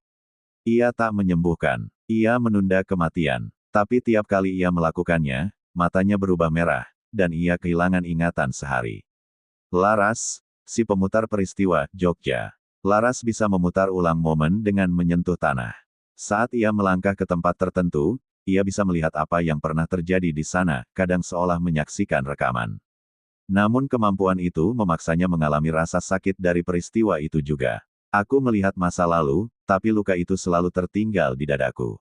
Ia tak menyembuhkan, ia menunda kematian. Tapi tiap kali ia melakukannya, matanya berubah merah, dan ia kehilangan ingatan sehari. Laras, si pemutar peristiwa, Jogja. Laras bisa memutar ulang momen dengan menyentuh tanah. Saat ia melangkah ke tempat tertentu, ia bisa melihat apa yang pernah terjadi di sana, kadang seolah menyaksikan rekaman. Namun kemampuan itu memaksanya mengalami rasa sakit dari peristiwa itu juga. Aku melihat masa lalu, tapi luka itu selalu tertinggal di dadaku.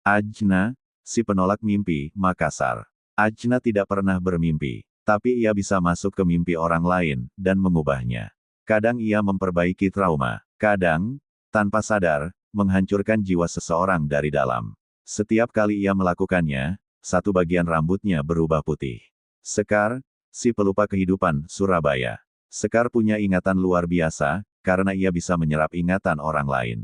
Ajna, si penolak mimpi, Makassar. Ajna tidak pernah bermimpi, tapi ia bisa masuk ke mimpi orang lain, dan mengubahnya. Kadang ia memperbaiki trauma, kadang, tanpa sadar, menghancurkan jiwa seseorang dari dalam. Setiap kali ia melakukannya, satu bagian rambutnya berubah putih. Sekar, si pelupa kehidupan, Surabaya. Sekar punya ingatan luar biasa, karena ia bisa menyerap ingatan orang lain.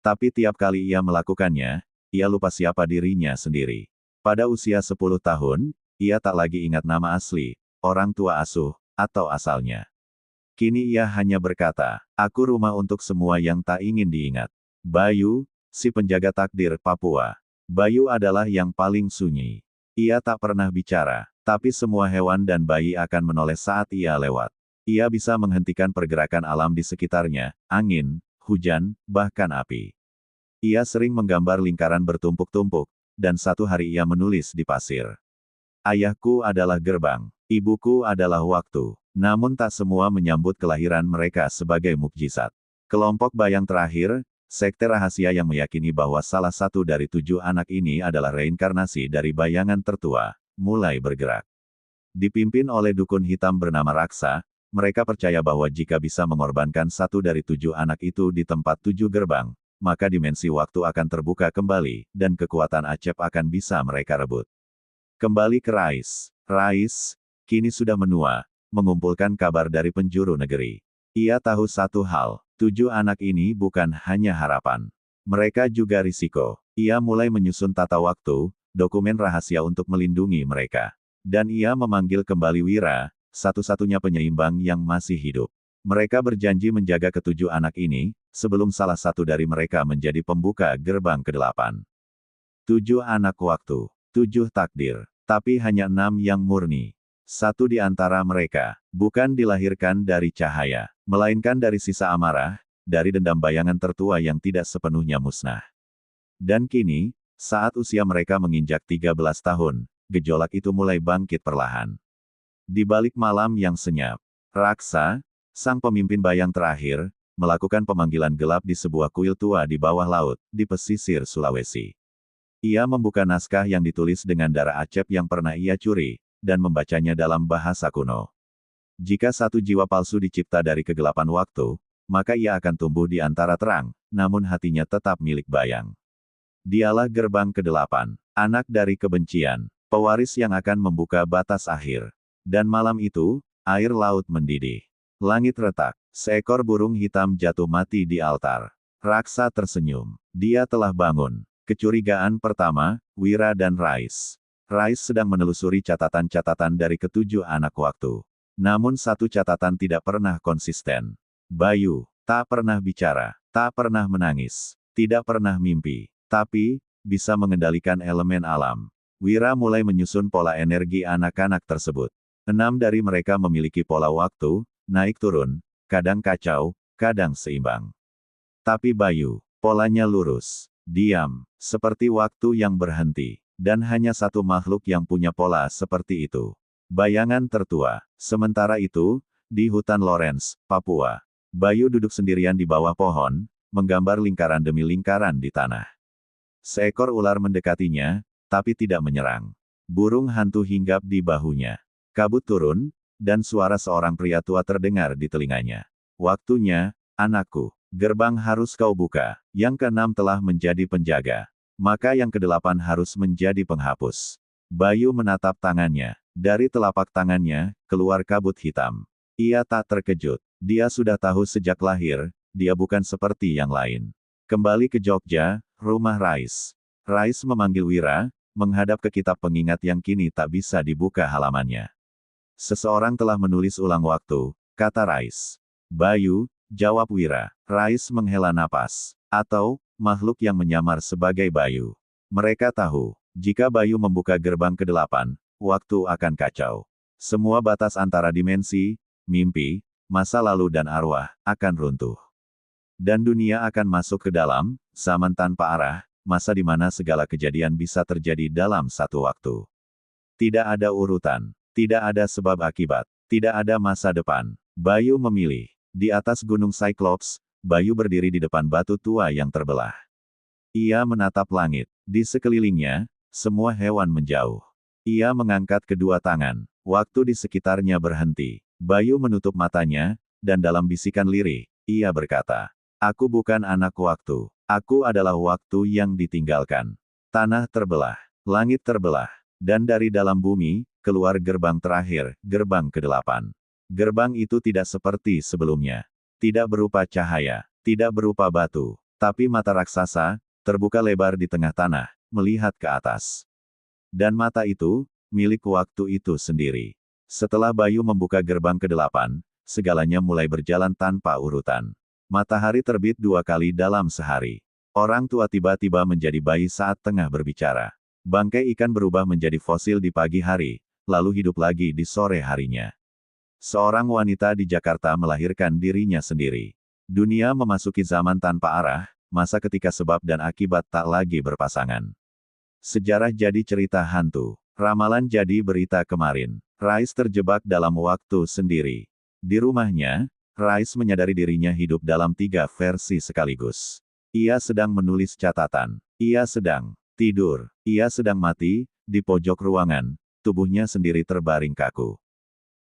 Tapi tiap kali ia melakukannya, ia lupa siapa dirinya sendiri. Pada usia 10 tahun, ia tak lagi ingat nama asli, orang tua asuh, atau asalnya. Kini ia hanya berkata, aku rumah untuk semua yang tak ingin diingat. Bayu, si penjaga takdir Papua. Bayu adalah yang paling sunyi. Ia tak pernah bicara, tapi semua hewan dan bayi akan menoleh saat ia lewat. Ia bisa menghentikan pergerakan alam di sekitarnya, angin, hujan, bahkan api. Ia sering menggambar lingkaran bertumpuk-tumpuk, dan satu hari ia menulis di pasir. Ayahku adalah gerbang, ibuku adalah waktu. Namun tak semua menyambut kelahiran mereka sebagai mukjizat. Kelompok bayang terakhir, sekte rahasia yang meyakini bahwa salah satu dari 7 anak ini adalah reinkarnasi dari bayangan tertua, mulai bergerak. Dipimpin oleh dukun hitam bernama Raksa, mereka percaya bahwa jika bisa mengorbankan satu dari 7 anak itu di tempat 7 gerbang, maka dimensi waktu akan terbuka kembali, dan kekuatan Acep akan bisa mereka rebut. Kembali ke Rais. Rais, kini sudah menua, mengumpulkan kabar dari penjuru negeri. Ia tahu satu hal, 7 anak ini bukan hanya harapan. Mereka juga risiko. Ia mulai menyusun tata waktu, dokumen rahasia untuk melindungi mereka. Dan ia memanggil kembali Wira, satu-satunya penyeimbang yang masih hidup. Mereka berjanji menjaga ke-7 anak ini, sebelum salah satu dari mereka menjadi pembuka gerbang ke-8. 7 anak waktu, 7 takdir, tapi hanya 6 yang murni. Satu di antara mereka, bukan dilahirkan dari cahaya, melainkan dari sisa amarah, dari dendam bayangan tertua yang tidak sepenuhnya musnah. Dan kini, saat usia mereka menginjak 13 tahun, gejolak itu mulai bangkit perlahan. Di balik malam yang senyap, Raksa, sang pemimpin bayang terakhir, melakukan pemanggilan gelap di sebuah kuil tua di bawah laut, di pesisir Sulawesi. Ia membuka naskah yang ditulis dengan darah Acep yang pernah ia curi, dan membacanya dalam bahasa kuno. Jika satu jiwa palsu dicipta dari kegelapan waktu, maka ia akan tumbuh di antara terang, namun hatinya tetap milik bayang. Dialah gerbang ke-8, anak dari kebencian, pewaris yang akan membuka batas akhir. Dan malam itu, air laut mendidih. Langit retak, seekor burung hitam jatuh mati di altar. Raksa tersenyum. Dia telah bangun. Kecurigaan pertama, Wira dan Rais. Rais sedang menelusuri catatan-catatan dari ke-7 anak waktu. Namun satu catatan tidak pernah konsisten. Bayu, tak pernah bicara, tak pernah menangis, tidak pernah mimpi, tapi bisa mengendalikan elemen alam. Wira mulai menyusun pola energi anak-anak tersebut. 6 dari mereka memiliki pola waktu, naik turun, kadang kacau, kadang seimbang. Tapi Bayu, polanya lurus, diam, seperti waktu yang berhenti. Dan hanya satu makhluk yang punya pola seperti itu. Bayangan tertua. Sementara itu, di hutan Lawrence, Papua, Bayu duduk sendirian di bawah pohon, menggambar lingkaran demi lingkaran di tanah. Seekor ular mendekatinya, tapi tidak menyerang. Burung hantu hinggap di bahunya. Kabut turun, dan suara seorang pria tua terdengar di telinganya. Waktunya, anakku, gerbang harus kau buka. Yang ke-6 telah menjadi penjaga. Maka yang ke-8 harus menjadi penghapus. Bayu menatap tangannya. Dari telapak tangannya, keluar kabut hitam. Ia tak terkejut. Dia sudah tahu sejak lahir, dia bukan seperti yang lain. Kembali ke Jogja, rumah Rais. Rais memanggil Wira, menghadap ke kitab pengingat yang kini tak bisa dibuka halamannya. Seseorang telah menulis ulang waktu, kata Rais. Bayu, jawab Wira. Rais menghela napas. Atau, makhluk yang menyamar sebagai Bayu. Mereka tahu, jika Bayu membuka gerbang ke-8, waktu akan kacau. Semua batas antara dimensi, mimpi, masa lalu dan arwah, akan runtuh. Dan dunia akan masuk ke dalam, zaman tanpa arah, masa di mana segala kejadian bisa terjadi dalam satu waktu. Tidak ada urutan, tidak ada sebab akibat, tidak ada masa depan. Bayu memilih. Di atas gunung Cyclops, Bayu berdiri di depan batu tua yang terbelah. Ia menatap langit. Di sekelilingnya, semua hewan menjauh. Ia mengangkat kedua tangan. Waktu di sekitarnya berhenti. Bayu menutup matanya, dan dalam bisikan lirih, ia berkata, "Aku bukan anak waktu. Aku adalah waktu yang ditinggalkan." Tanah terbelah. Langit terbelah. Dan dari dalam bumi, keluar gerbang terakhir, gerbang ke-8. Gerbang itu tidak seperti sebelumnya. Tidak berupa cahaya, tidak berupa batu, tapi mata raksasa, terbuka lebar di tengah tanah, melihat ke atas. Dan mata itu, milik waktu itu sendiri. Setelah Bayu membuka gerbang ke-8, segalanya mulai berjalan tanpa urutan. Matahari terbit 2 kali dalam sehari. Orang tua tiba-tiba menjadi bayi saat tengah berbicara. Bangkai ikan berubah menjadi fosil di pagi hari, lalu hidup lagi di sore harinya. Seorang wanita di Jakarta melahirkan dirinya sendiri. Dunia memasuki zaman tanpa arah, masa ketika sebab dan akibat tak lagi berpasangan. Sejarah jadi cerita hantu. Ramalan jadi berita kemarin. Rais terjebak dalam waktu sendiri. Di rumahnya, Rais menyadari dirinya hidup dalam 3 versi sekaligus. Ia sedang menulis catatan. Ia sedang tidur. Ia sedang mati, di pojok ruangan, tubuhnya sendiri terbaring kaku.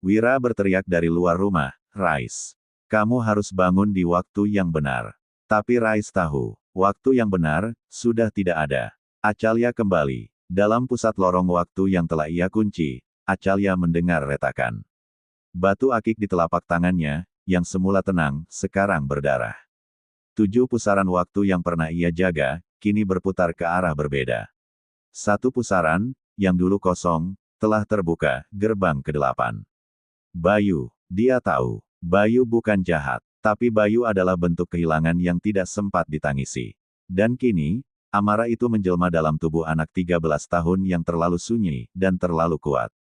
Wira berteriak dari luar rumah, "Rais, kamu harus bangun di waktu yang benar." Tapi Rais tahu, waktu yang benar, sudah tidak ada. Acalya kembali. Dalam pusat lorong waktu yang telah ia kunci, Acalya mendengar retakan. Batu akik di telapak tangannya, yang semula tenang, sekarang berdarah. 7 pusaran waktu yang pernah ia jaga, kini berputar ke arah berbeda. 1 pusaran, yang dulu kosong, telah terbuka, gerbang ke-8. Bayu, dia tahu. Bayu bukan jahat, tapi Bayu adalah bentuk kehilangan yang tidak sempat ditangisi. Dan kini, amarah itu menjelma dalam tubuh anak 13 tahun yang terlalu sunyi, dan terlalu kuat.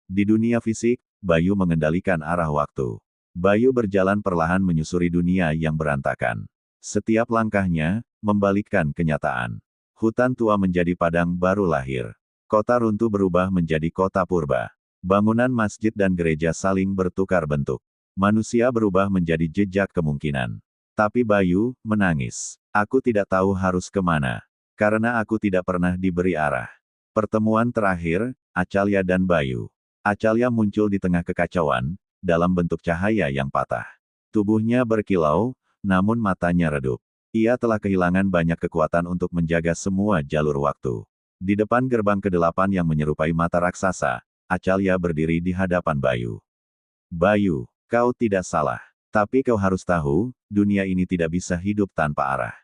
Di dunia fisik, Bayu mengendalikan arah waktu. Bayu berjalan perlahan menyusuri dunia yang berantakan. Setiap langkahnya, membalikkan kenyataan. Hutan tua menjadi padang baru lahir. Kota runtuh berubah menjadi kota purba. Bangunan masjid dan gereja saling bertukar bentuk. Manusia berubah menjadi jejak kemungkinan. Tapi Bayu menangis. Aku tidak tahu harus kemana. Karena aku tidak pernah diberi arah. Pertemuan terakhir, Acalya dan Bayu. Acalya muncul di tengah kekacauan, dalam bentuk cahaya yang patah. Tubuhnya berkilau, namun matanya redup. Ia telah kehilangan banyak kekuatan untuk menjaga semua jalur waktu. Di depan gerbang ke-8 yang menyerupai mata raksasa, Acalya berdiri di hadapan Bayu. "Bayu, kau tidak salah. Tapi kau harus tahu, dunia ini tidak bisa hidup tanpa arah."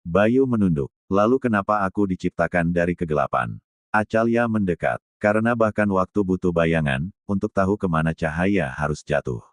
Bayu menunduk. "Lalu kenapa aku diciptakan dari kegelapan?" Acalya mendekat. "Karena bahkan waktu butuh bayangan, untuk tahu kemana cahaya harus jatuh."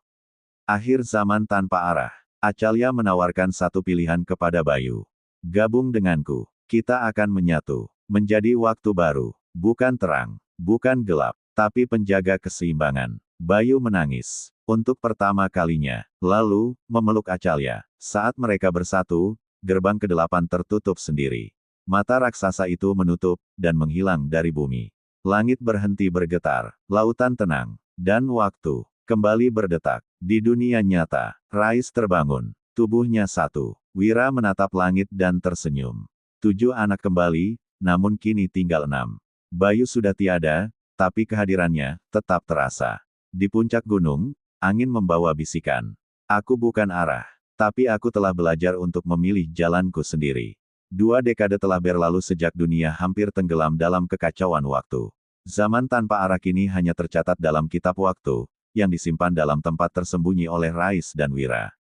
Akhir zaman tanpa arah. Acalya menawarkan satu pilihan kepada Bayu. "Gabung denganku. Kita akan menyatu. Menjadi waktu baru. Bukan terang. Bukan gelap. Tapi penjaga keseimbangan." Bayu menangis. Untuk pertama kalinya. Lalu, memeluk Acalya. Saat mereka bersatu, gerbang ke-8 tertutup sendiri. Mata raksasa itu menutup, dan menghilang dari bumi. Langit berhenti bergetar. Lautan tenang. Dan waktu kembali berdetak. Di dunia nyata, Rais terbangun. Tubuhnya satu. Wira menatap langit dan tersenyum. 7 anak kembali, namun kini tinggal 6. Bayu sudah tiada, tapi kehadirannya tetap terasa. Di puncak gunung, angin membawa bisikan. "Aku bukan arah. Tapi aku telah belajar untuk memilih jalanku sendiri." 2 dekade telah berlalu sejak dunia hampir tenggelam dalam kekacauan waktu. Zaman tanpa arah kini hanya tercatat dalam kitab waktu, yang disimpan dalam tempat tersembunyi oleh Rais dan Wira.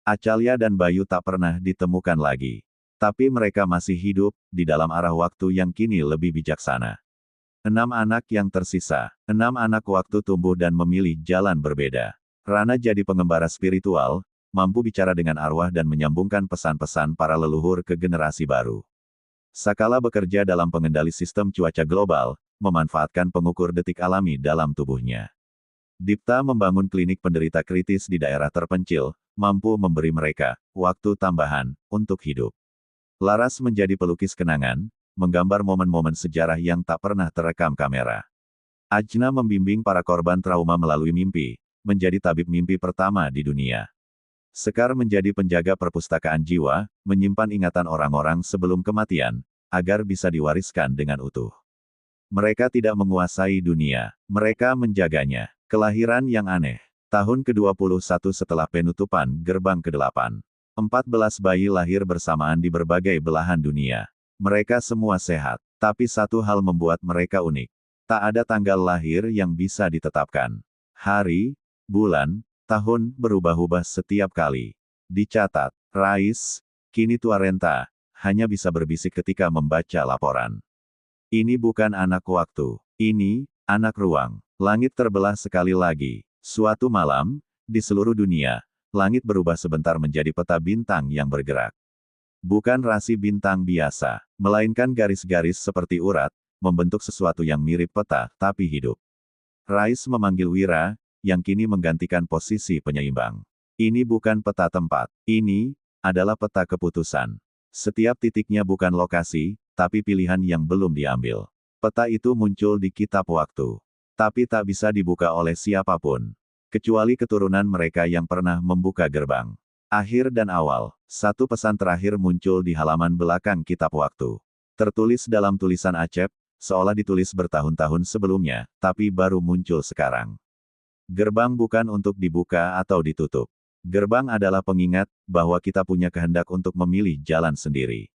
Acalya dan Bayu tak pernah ditemukan lagi. Tapi mereka masih hidup, di dalam arah waktu yang kini lebih bijaksana. 6 anak yang tersisa. 6 anak waktu tumbuh dan memilih jalan berbeda. Rana jadi pengembara spiritual, mampu bicara dengan arwah dan menyambungkan pesan-pesan para leluhur ke generasi baru. Sakala bekerja dalam pengendali sistem cuaca global, memanfaatkan pengukur detik alami dalam tubuhnya. Dipta membangun klinik penderita kritis di daerah terpencil, mampu memberi mereka waktu tambahan untuk hidup. Laras menjadi pelukis kenangan, menggambar momen-momen sejarah yang tak pernah terekam kamera. Ajna membimbing para korban trauma melalui mimpi, menjadi tabib mimpi pertama di dunia. Sekar menjadi penjaga perpustakaan jiwa, menyimpan ingatan orang-orang sebelum kematian, agar bisa diwariskan dengan utuh. Mereka tidak menguasai dunia, mereka menjaganya. Kelahiran yang aneh. Tahun ke-21 setelah penutupan gerbang ke-8. 14 bayi lahir bersamaan di berbagai belahan dunia. Mereka semua sehat, tapi satu hal membuat mereka unik. Tak ada tanggal lahir yang bisa ditetapkan. Hari, bulan, tahun berubah-ubah setiap kali. Dicatat, Rais, kini tua renta, hanya bisa berbisik ketika membaca laporan. Ini bukan anak waktu. Ini, anak ruang. Langit terbelah sekali lagi. Suatu malam, di seluruh dunia, langit berubah sebentar menjadi peta bintang yang bergerak. Bukan rasi bintang biasa, melainkan garis-garis seperti urat, membentuk sesuatu yang mirip peta, tapi hidup. Rais memanggil Wira, yang kini menggantikan posisi penyeimbang. Ini bukan peta tempat. Ini adalah peta keputusan. Setiap titiknya bukan lokasi, tapi pilihan yang belum diambil. Peta itu muncul di kitab waktu. Tapi tak bisa dibuka oleh siapapun. Kecuali keturunan mereka yang pernah membuka gerbang. Akhir dan awal, satu pesan terakhir muncul di halaman belakang kitab waktu. Tertulis dalam tulisan acep, seolah ditulis bertahun-tahun sebelumnya, tapi baru muncul sekarang. Gerbang bukan untuk dibuka atau ditutup. Gerbang adalah pengingat bahwa kita punya kehendak untuk memilih jalan sendiri.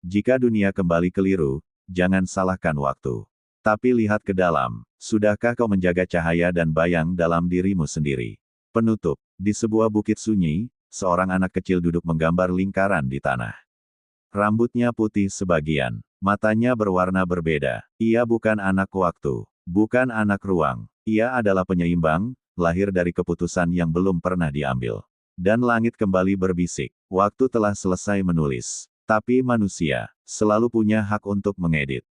Jika dunia kembali keliru, jangan salahkan waktu. Tapi lihat ke dalam, sudahkah kau menjaga cahaya dan bayang dalam dirimu sendiri? Penutup, di sebuah bukit sunyi, seorang anak kecil duduk menggambar lingkaran di tanah. Rambutnya putih sebagian, matanya berwarna berbeda. Ia bukan anak waktu, bukan anak ruang. Ia adalah penyeimbang, lahir dari keputusan yang belum pernah diambil. Dan langit kembali berbisik, waktu telah selesai menulis. Tapi manusia, selalu punya hak untuk mengedit.